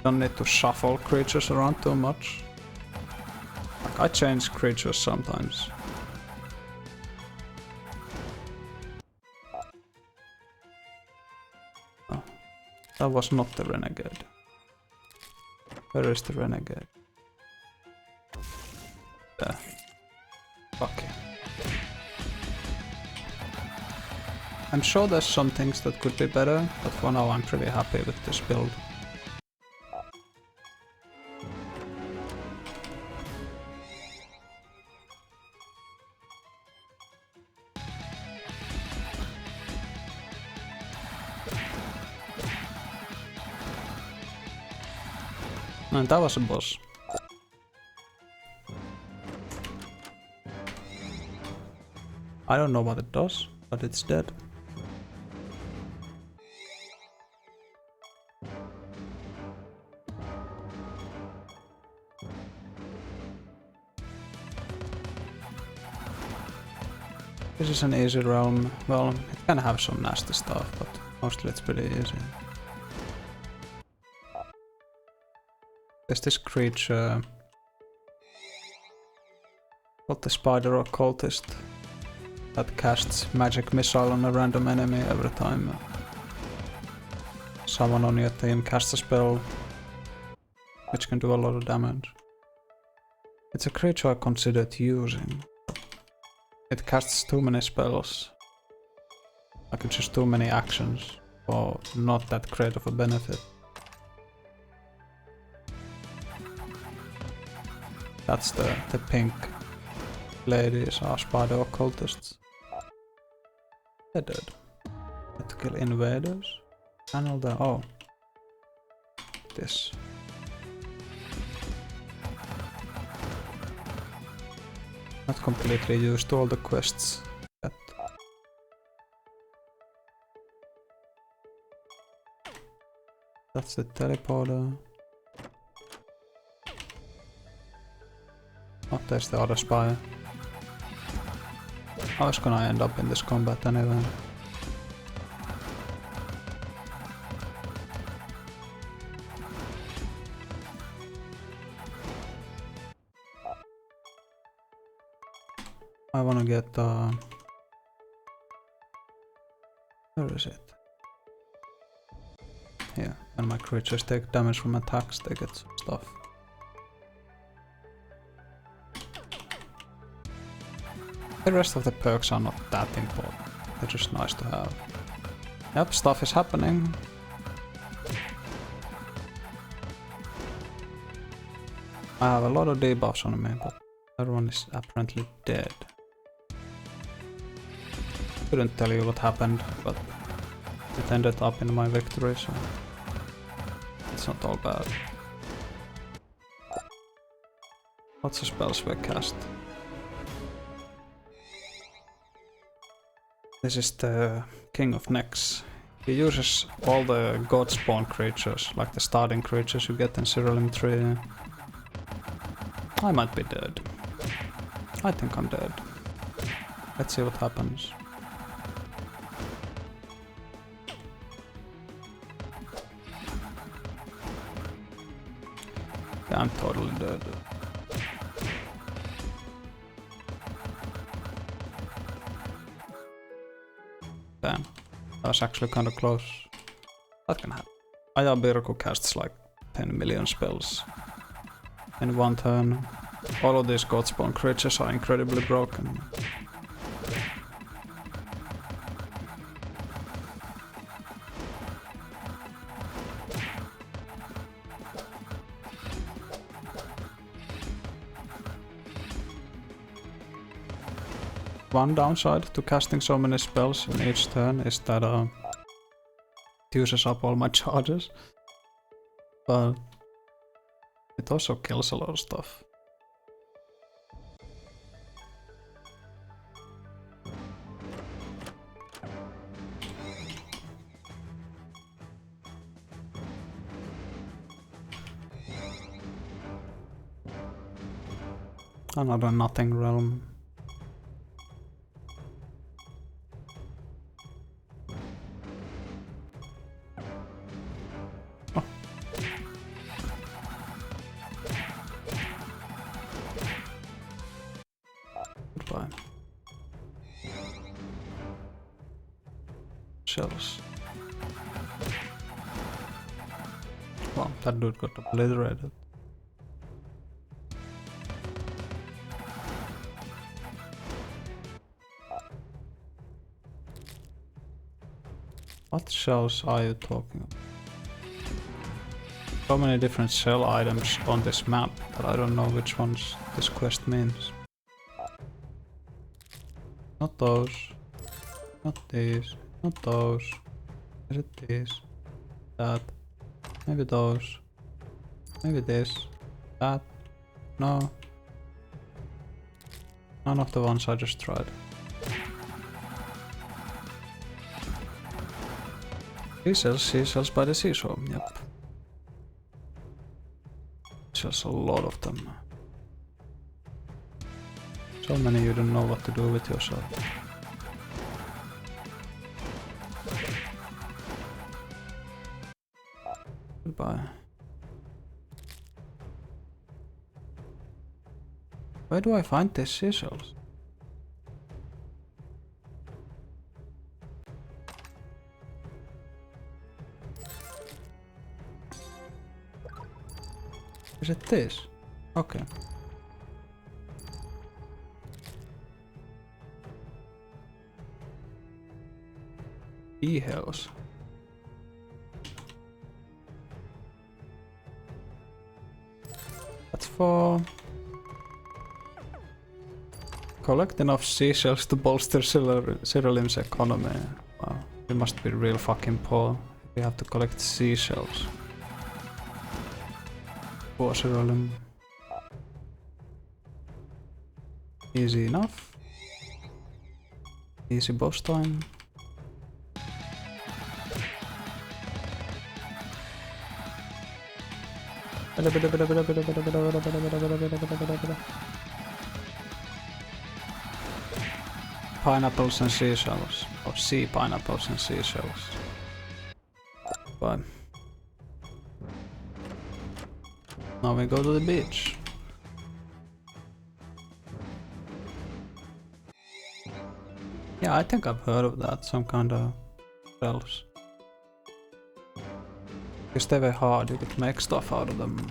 don't need to shuffle creatures around too much. Like I change creatures sometimes. Oh, that was not the renegade. Where is the renegade? There. Okay. I'm sure there's some things that could be better, but for now I'm pretty happy with this build. And that was a boss. I don't know what it does, but it's dead. This is an easy realm. Well, it can have some nasty stuff, but mostly it's pretty easy. There's this creature called the Spider Occultist that casts magic missile on a random enemy every time someone on your team casts a spell, which can do a lot of damage. It's a creature I considered using. It casts too many spells. Like it's just too many actions for not that great of a benefit. That's the pink ladies are spider occultists. They're dead. Had to kill invaders. Channel the oh. This. Not completely used all the quests yet. That's the teleporter. Oh, there's the other spire. I was gonna end up in this combat anyway. I wanna get where is it? Here, when my creatures take damage from attacks, they get some stuff. The rest of the perks are not that important. They're just nice to have. Yep, stuff is happening. I have a lot of debuffs on me, but everyone is apparently dead. Couldn't tell you what happened, but it ended up in my victory, so it's not all bad. Lots of spells were cast. This is the King of Necks. He uses all the god spawn creatures, like the starting creatures you get in Siralim 3. I might be dead. I think I'm dead. Let's see what happens. Yeah, I'm totally dead. Damn, that was actually kinda close. That can happen. Ayabirko casts like 10 million spells in one turn. All of these god spawn creatures are incredibly broken. One downside to casting so many spells in each turn is that it uses up all my charges, but it also kills a lot of stuff. Another nothing realm. Goodbye. Shells. Well, that dude got obliterated. What shells are you talking about? So many different shell items on this map that I don't know which ones this quest means. Not those. Not these. Not those. Is it these? That. Maybe those. Maybe this. That. No. None of the ones I just tried. Seashells by the seashore, yep. Just a lot of them. So many you don't know what to do with yourself. Goodbye. Where do I find these seashells? Is it this? Okay. E-hills. That's for... Collect enough seashells to bolster Siralim's economy. Wow, you must be real fucking poor if you have to collect seashells. Poor Siralim. Easy enough. Easy boss time. Pineapples and seashells. Or sea pineapples and seashells. Bye. Now we go to the beach. Yeah, I think I've heard of that, some kind of shells. Because they were hard, you could make stuff out of them.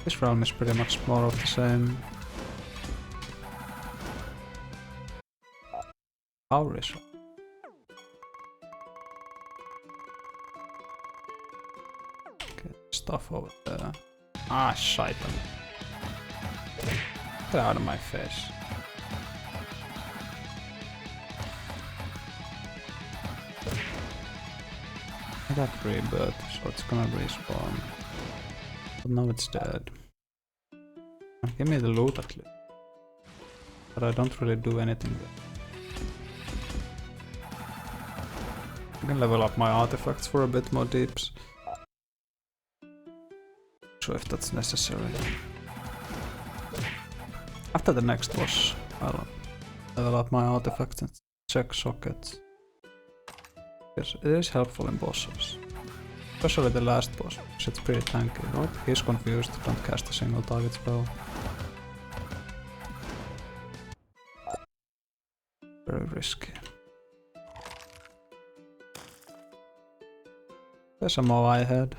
This realm is pretty much more of the same. How is it? Okay, stuff over there. Ah, shite. Get out of my face. I got rebirth, so it's gonna respawn. But now it's dead. Give me the loot at least. But I don't really do anything with it. I can level up my artifacts for a bit more deeps. Not sure if that's necessary. After the next boss, I'll level up my artifacts and check sockets. Yes, it is helpful in bosses. Especially the last boss, because it's pretty tanky. What? He's confused, don't cast a single target spell. Very risky. There's some more I had.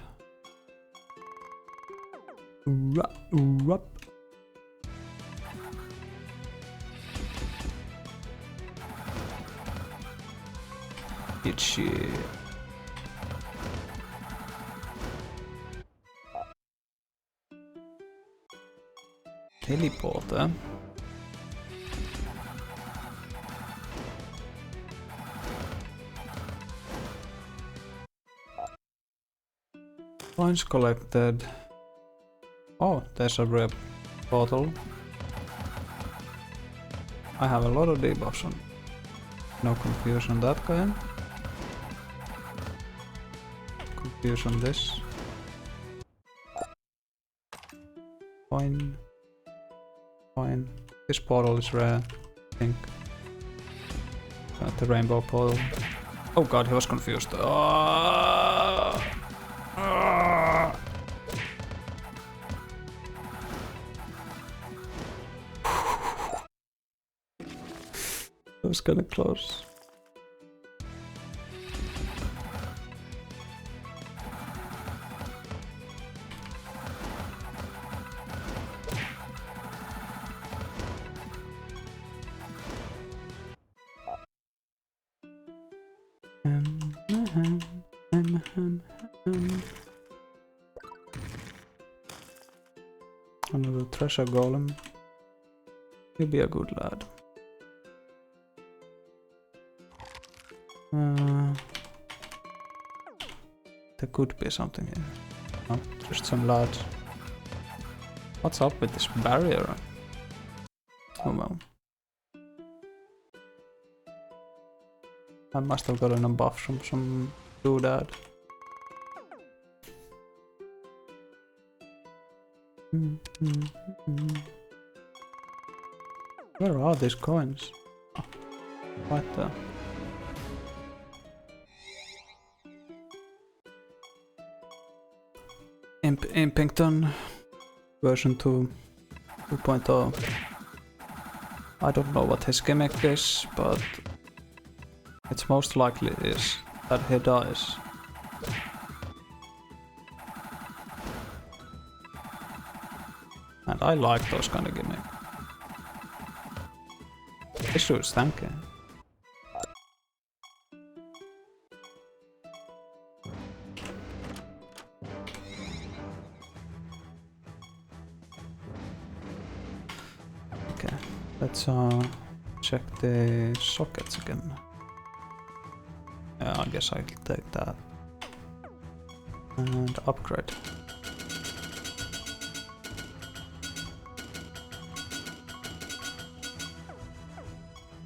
Rup. Itchy. Teleporter. Coins collected. Oh, there's a rare portal. I have a lot of debuffs on. No confusion that guy. Confusion this. Coin. This portal is rare, I think. The rainbow portal. Oh god, he was confused. That was kinda close. Another treasure golem. You'll be a good lad. There could be something here. No, just some lads. What's up with this barrier? Oh well. I must have gotten a buff from some doodad. Where are these coins? Oh, right there. Impington version 2.0. I don't know what his gimmick is, but it's most likely is that he dies. And I like those kind of gimmicks. This dude's tanky. Okay, let's check the sockets again. Yeah, I guess I'll take that. And upgrade.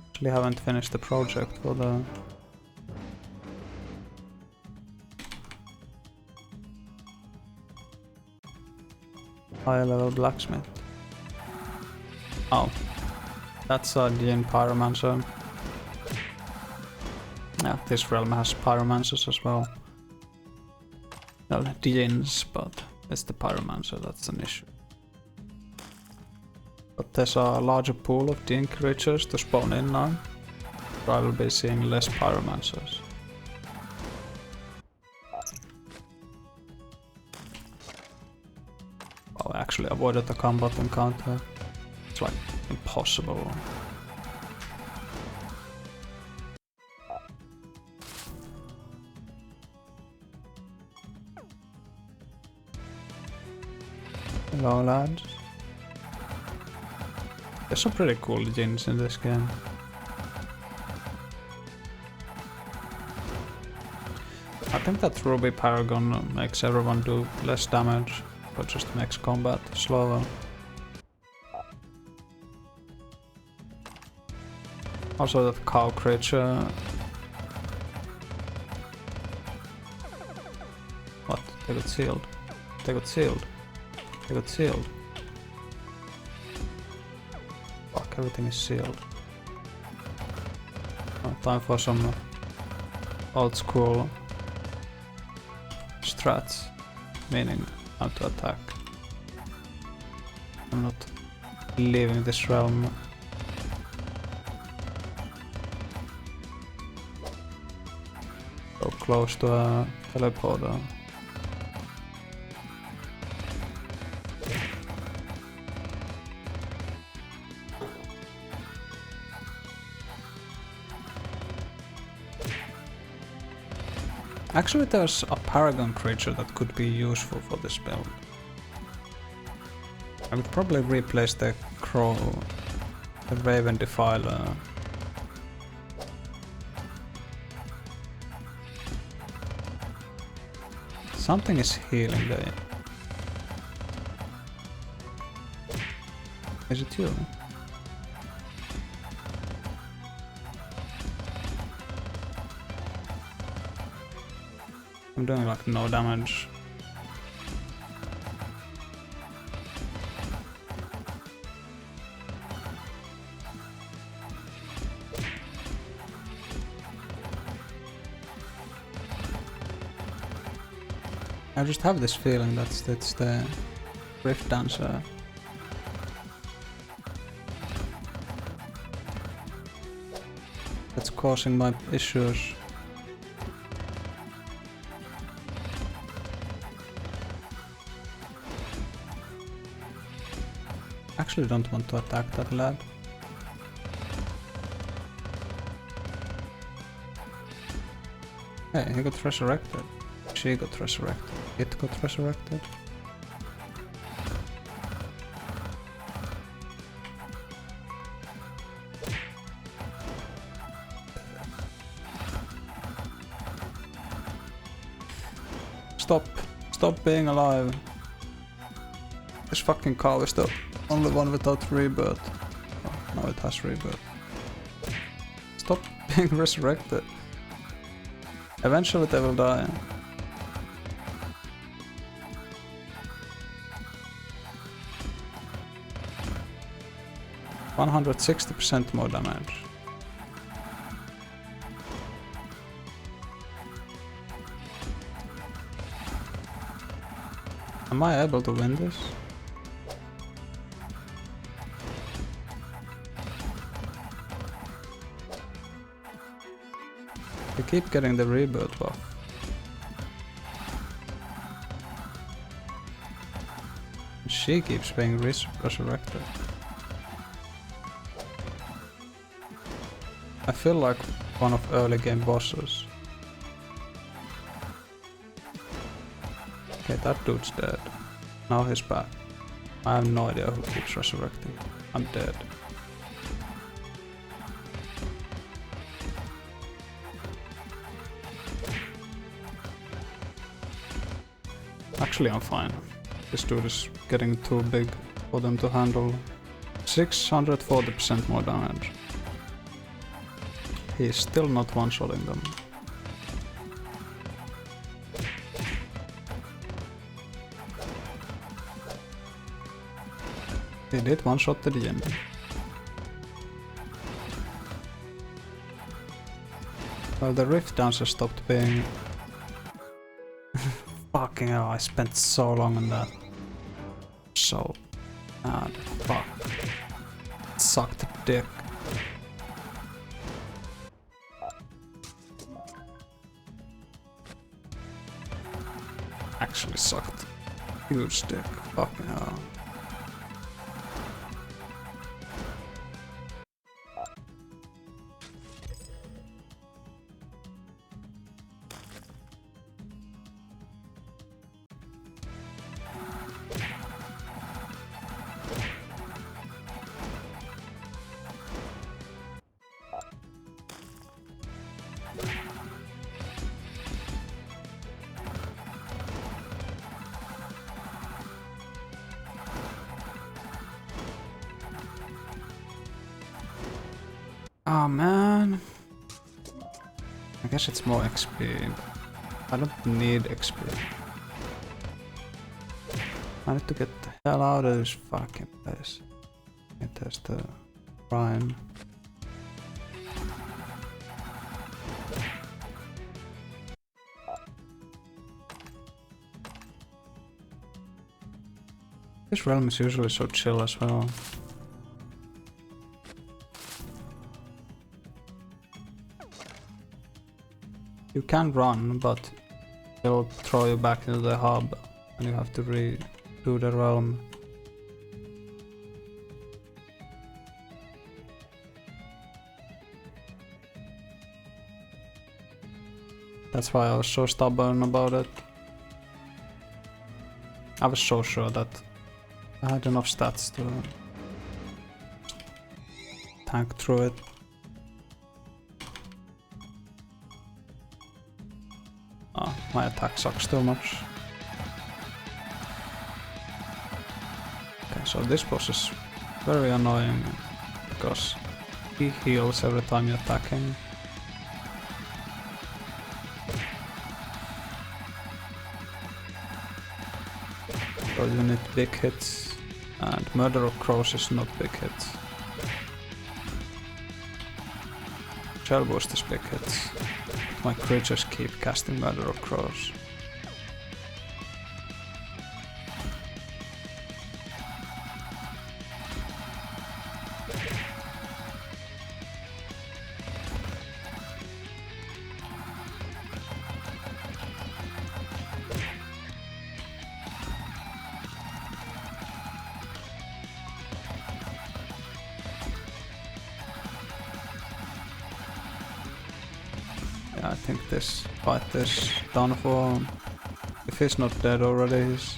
Actually haven't finished the project for the higher level blacksmith. Oh, that's a Djinn pyromancer. Yeah, this realm has pyromancers as well. Well, Djinns, but it's the pyromancer that's an issue. But there's a larger pool of Djinn creatures to spawn in now, so I will be seeing less pyromancers. Oh, I actually avoided the combat encounter. It's like impossible. Hello lads. There's some pretty cool Djinns in this game. I think that Ruby Paragon makes everyone do less damage, but just makes combat slower. Also that cow creature... What? They got sealed. They got sealed. They got sealed. Fuck, everything is sealed. Oh, time for some old school strats, meaning how to attack. I'm not leaving this realm. So close to a teleporter. Actually, there's a paragon creature that could be useful for this build. I would probably replace the crow, the raven defiler. Something is healing there. Is it you? I'm doing like no damage. I just have this feeling that's the Rift Dancer. That's causing my issues. Actually don't want to attack that lad. Hey, he got resurrected. She got resurrected. It got resurrected. Stop. Stop being alive. This fucking cow is the only one without rebirth. Oh, now it has rebirth. Stop being resurrected. Eventually they will die. %160% more damage. Am I able to win this? I keep getting the rebirth buff. She keeps being resurrected. I feel like one of early game bosses. Okay, that dude's dead. Now he's back. I have no idea who keeps resurrecting. I'm dead. Actually, I'm fine. This dude is getting too big for them to handle. 640% more damage. He's still not one-shotting them. He did one-shot the Yin. Well, the Rift Dancer stopped being... Fucking hell, I spent so long on that. So bad. Fuck. Sucked dick. Actually sucked. Huge dick. Fucking hell. Oh man. I guess it's more XP. I don't need XP. I need to get the hell out of this fucking place. There's the Ryan. This realm is usually so chill as well. You can run, but it'll throw you back into the hub and you have to redo the realm. That's why I was so stubborn about it. I was so sure that I had enough stats to tank through it. My attack sucks too much. Okay, so this boss is very annoying because he heals every time you attack him. So you need big hits, and Murder of Crows is not big hits. Shell Boost is big hits. My creatures keep casting Murder of Crows. I think this fight is done for. If he's not dead already, he's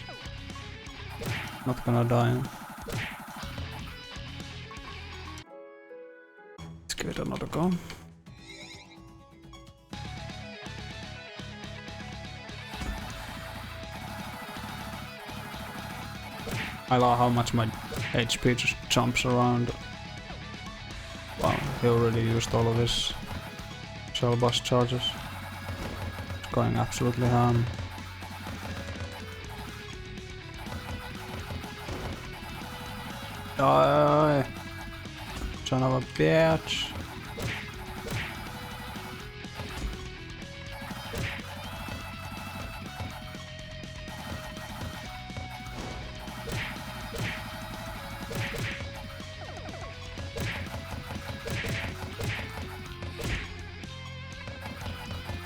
not gonna die. Let's give it another go. I love how much my HP just jumps around. Wow, he already used all of his shell bus charges. It's going absolutely ham. Die! Son of a bitch!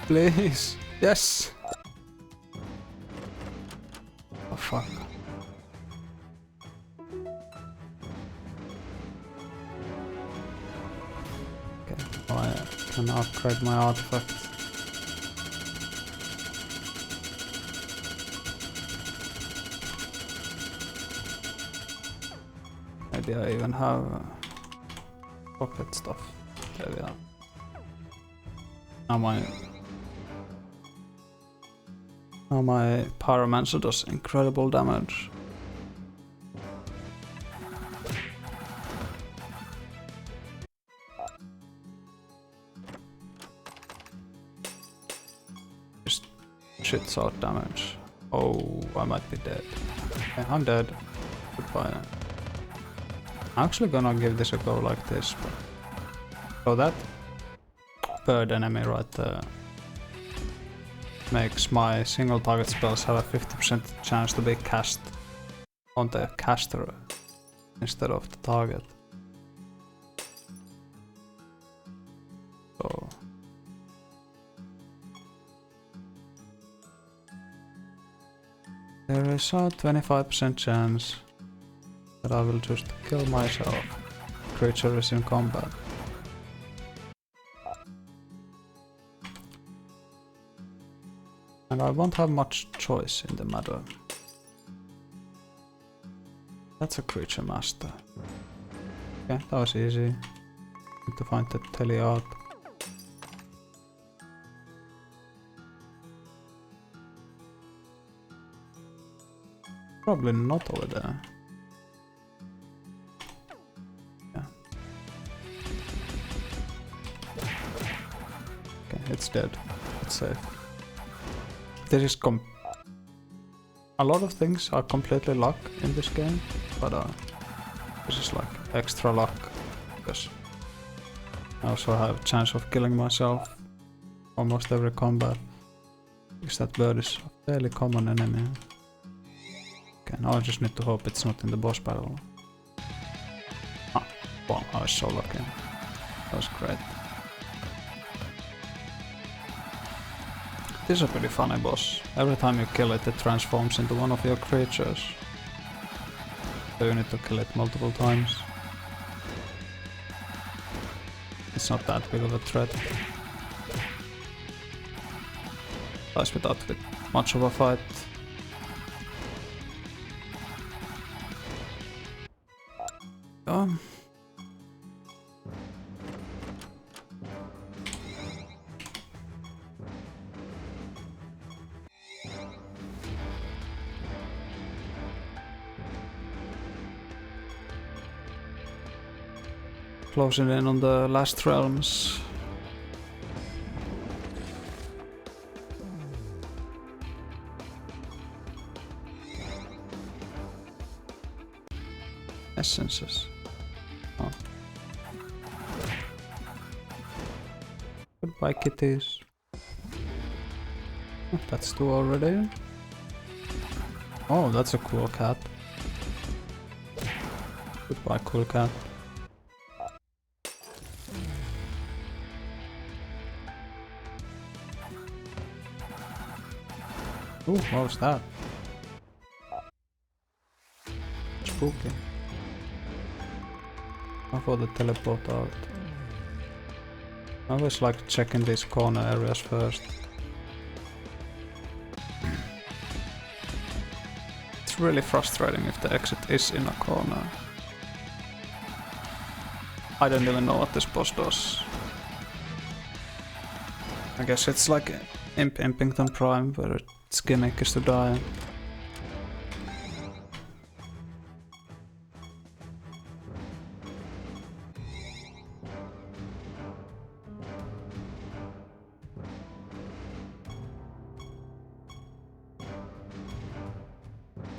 Please. Yes. Oh fuck. Okay. Oh, I can upgrade my artifact. Maybe I even have pocket stuff. There we are. Now my Now my Pyromancer does incredible damage. Just shits out damage. Oh, I might be dead. Okay, I'm dead. Goodbye. I'm actually gonna give this a go like this. So that third enemy right there makes my single target spells have a 50% chance to be cast on the caster instead of the target. So there is a 25% chance that I will just kill myself. Creature is in combat. And I won't have much choice in the matter. That's a creature master. Okay, that was easy. Need to find the Teliard. Probably not over there. Yeah. Okay, it's dead. It's safe. This is a lot of things are completely luck in this game, but this is like extra luck because I also have a chance of killing myself almost every combat because that bird is a fairly common enemy. Okay, now I just need to hope it's not in the boss battle. Ah, wow, I was so lucky. That was great. This is a pretty funny boss. Every time you kill it, it transforms into one of your creatures. So you need to kill it multiple times. It's not that big of a threat. Dies without much of a fight. Closing in on the last realms. Essences. Oh. Goodbye, kitties. Oh, that's two already. Oh, that's a cool cat. Goodbye, cool cat. Ooh, what was that? Spooky. How for the teleport out? I always like checking these corner areas first. It's really frustrating if the exit is in a corner. I don't even know what this boss does. I guess it's like Impington Prime, where its gimmick is to die.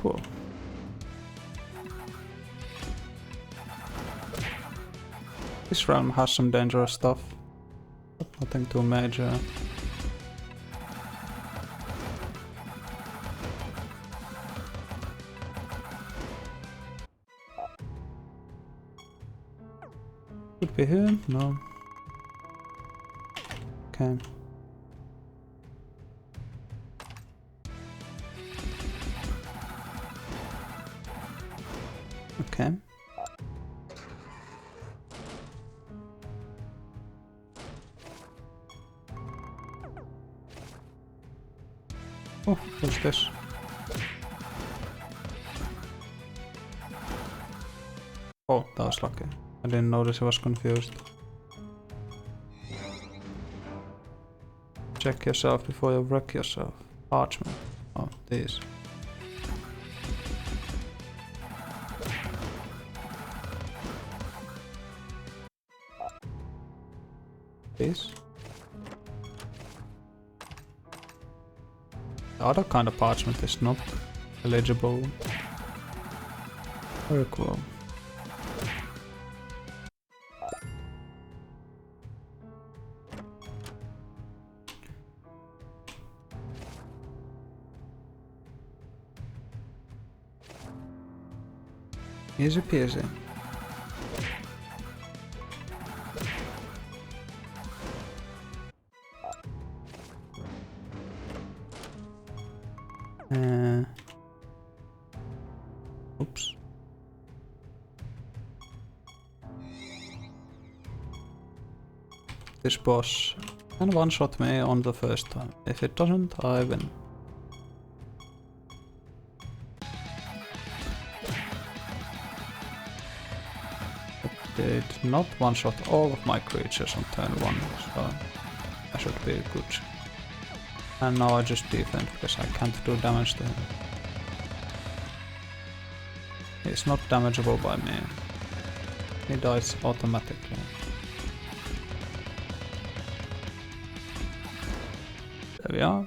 Cool. This realm has some dangerous stuff, but nothing too major. Could be here? No. Okay. Okay. Oh, what's this? Oh, that was lucky. I didn't notice I was confused. Check yourself before you wreck yourself. Parchment. Oh, these. These. The other kind of parchment is not eligible. Very cool. Easy peasy. Oops. This boss can one-shot me on the first time. If it doesn't, I win. Did not one-shot all of my creatures on turn 1, so I should be good. And now I just defend because I can't do damage to him. He's not damageable by me. He dies automatically. There we are.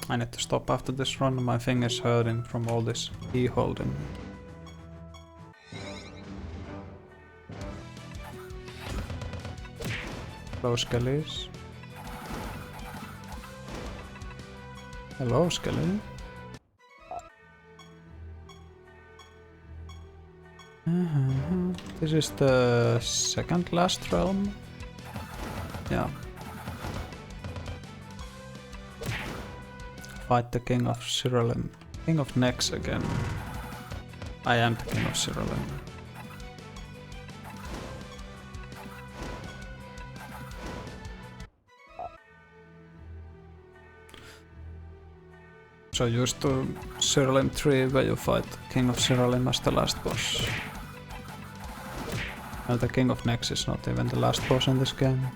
I need to stop after this run, my finger's hurting from all this key holding. Hello, Skellies. Hello, Skelly. This is the second last realm. Yeah. Fight the King of Siralim. King of Nex again. I am the King of Siralim. So used to Siralim 3 where you fight King of Siralim as the last boss. And the King of Nex is not even the last boss in this game.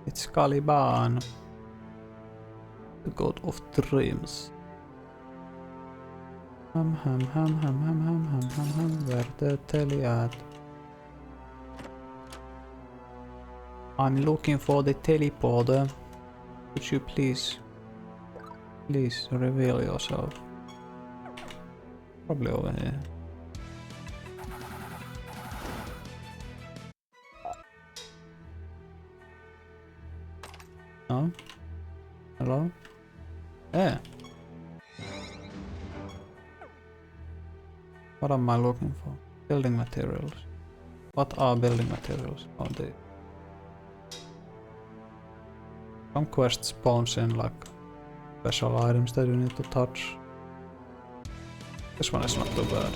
It's Caliban, the god of dreams. Where the telly at? I'm looking for the teleporter. Could you please reveal yourself? Probably over here. No? Hello? Yeah. What am I looking for? Building materials. What are building materials? Oh, they... Some quest spawns in like special items that you need to touch. This one is not too bad.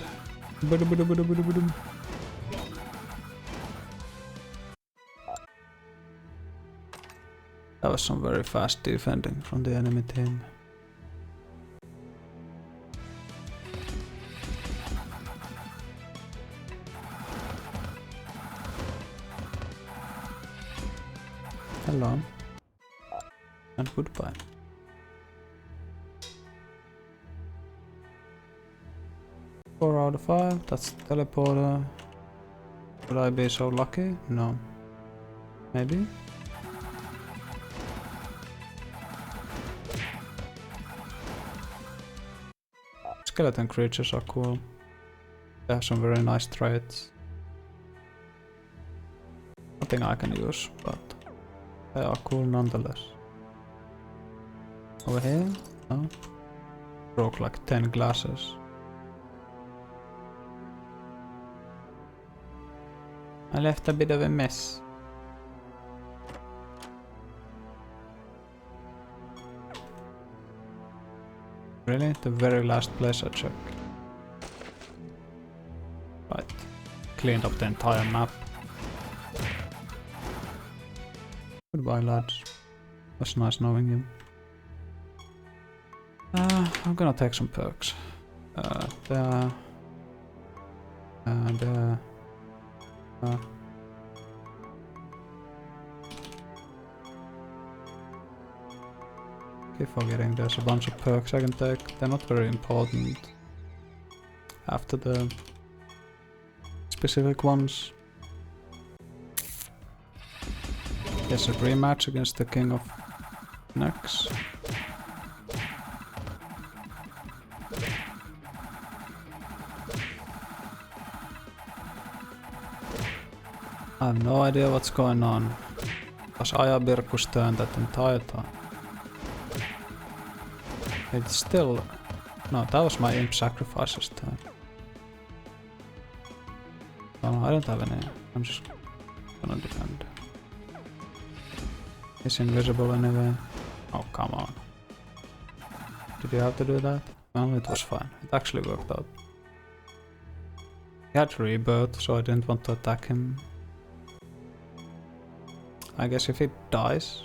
That was some very fast defending from the enemy team. Hello. And goodbye. Four out of 5, that's the teleporter. Would I be so lucky? No. Maybe? Skeleton creatures are cool. They have some very nice traits. Nothing I can use, but they are cool nonetheless. Over here? No? Broke like 10 glasses. I left a bit of a mess. Really? The very last place I checked. Right. Cleaned up the entire map. Goodbye, lads. Was nice knowing you. I'm gonna take some perks. There. There. Keep forgetting there's a bunch of perks I can take. They're not very important after the specific ones. There's a rematch against the King of Necks. I have no idea what's going on. Was Ajabirkus turn that entire time? It's still... No, that was my Imp Sacrifices turn. Oh no, I don't have any. I'm just gonna defend. He's invisible anyway. Oh, come on. Did you have to do that? Well, it was fine. It actually worked out. He had rebirth, so I didn't want to attack him. I guess if he dies,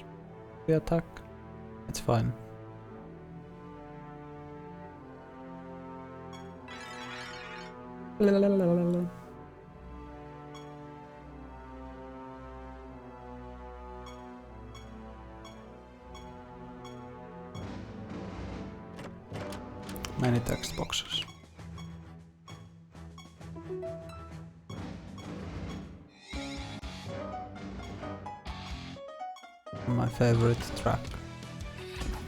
we attack. It's fine. Many text boxes. My favorite track.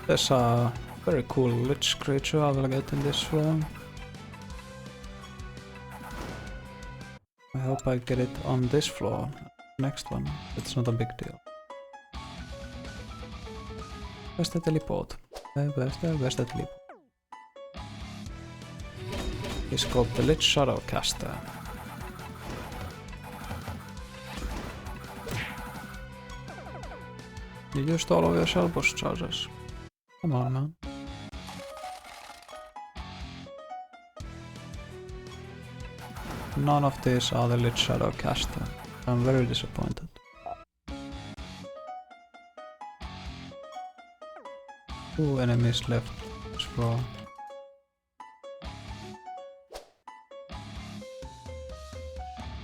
There's a very cool lich creature I will get in this floor. I hope I get it on this floor. Next one. It's not a big deal. Where's the teleport? Where's the teleport? He's called the Lich Shadowcaster. You used all of your shell push charges. Come on, man. None of these are the Lich Shadowcaster. I'm very disappointed. Two enemies left this floor.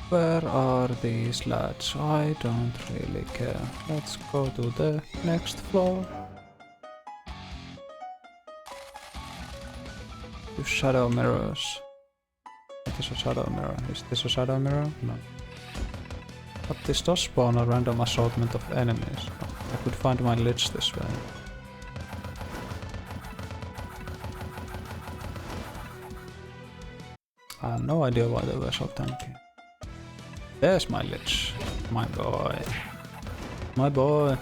Where are these lads? I don't really care. Let's go to the next floor. To shadow mirrors. It is a shadow mirror. Is this a shadow mirror? No. But this does spawn a random assortment of enemies. I could find my lich this way. I have no idea why they were so tanky. There's my lich. My boy. My boy.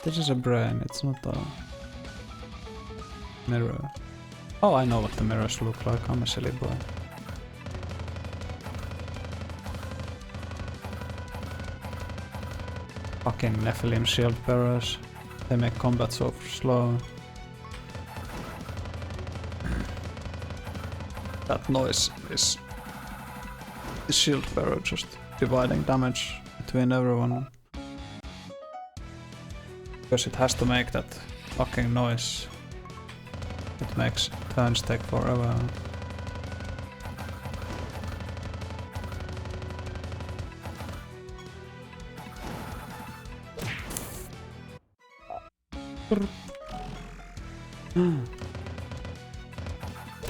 This is a brain, it's not a mirror. Oh, I know what the mirrors look like. I'm a silly boy. Fucking Nephilim shield bearers. They make combat so slow. That noise is the shield bearer just dividing damage between everyone. Because it has to make that fucking noise. It makes turns take forever.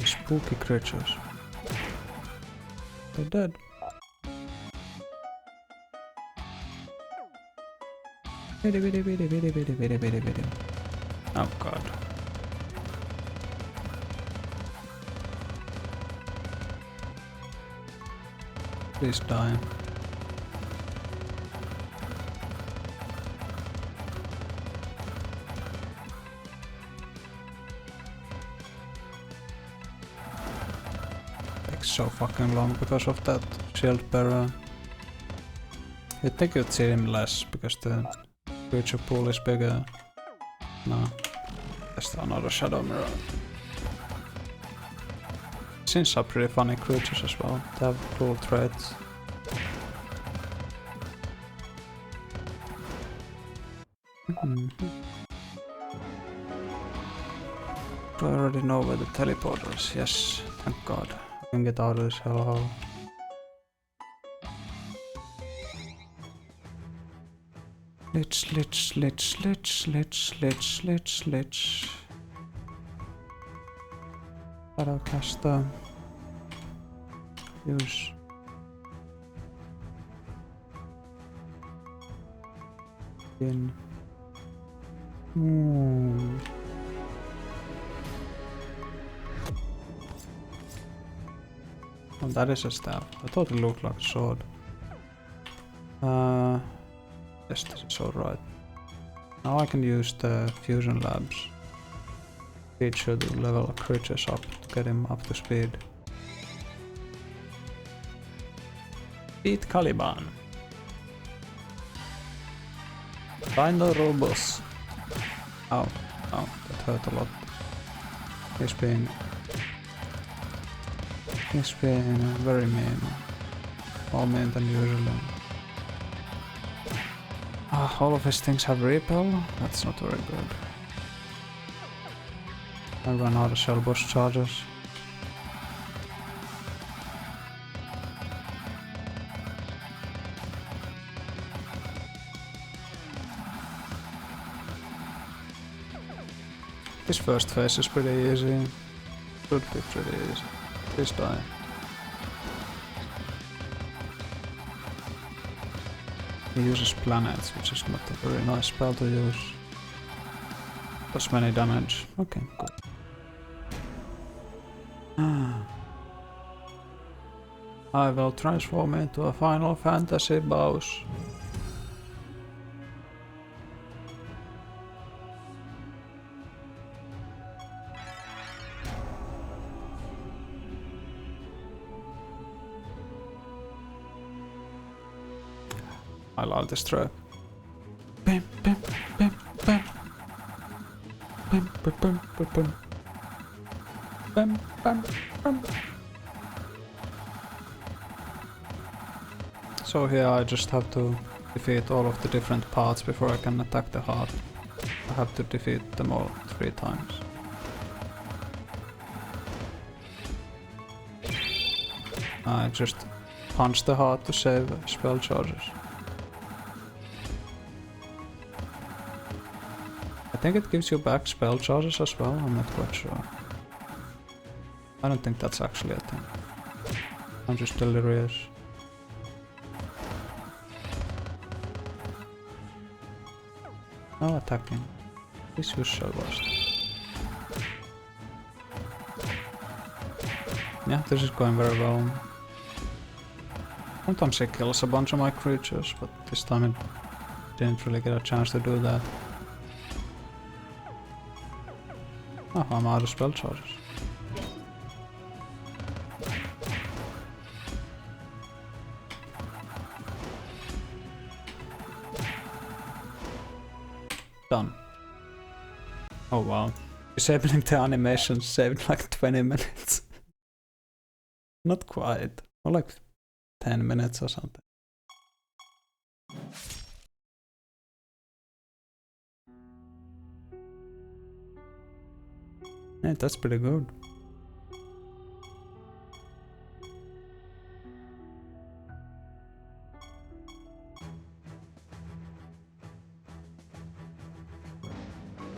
Spooky creatures. They're dead. Oh god. Please die. Takes so fucking long because of that shield bearer. You'd think you'd see him less because the creature pool is bigger. No. There's another shadow mirror. Assassins are pretty funny creatures as well. They have cool traits. Do I already know where the teleporter is? Yes, thank god. I can get out of this hellhole. Lich. Shadowcaster. Use. In. Oh, that is a staff. I thought it looked like a sword. Yes, this is alright. Now I can use the fusion labs feature to level creatures up to get him up to speed. Beat Caliban. Dino Robos. Ow, that hurt a lot. He's been very mean. More mean than usual. All of his things have repel. That's not very good. I run out of shell bush charges. This first phase is pretty easy. Should be pretty easy. Please die. He uses planets, which is not a very nice spell to use. Does many damage. Okay, good. I will transform into a Final Fantasy boss. I love this track. Bam, bam, bam, bam. Bam, bam, bam, bam, bam. Bam, bam, bam. So here I just have to defeat all of the different parts before I can attack the heart. I have to defeat them all 3 times. I just punch the heart to save spell charges. I think it gives you back spell charges as well, I'm not quite sure. I don't think that's actually a thing. I'm just delirious. No attacking. Please use shell burst. Yeah, this is going very well. Sometimes it kills a bunch of my creatures, but this time it didn't really get a chance to do that. Oh, I'm out of spell charges. Done. Oh wow. Disabling the animation saved like 20 minutes. Not quite. Or like 10 minutes or something. Yeah, that's pretty good.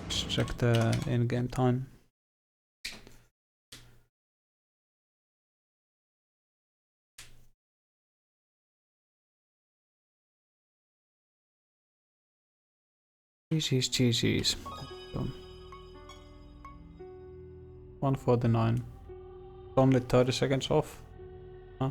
Let's check the in-game time. GG's. So, 149. Only 30 seconds off. Huh?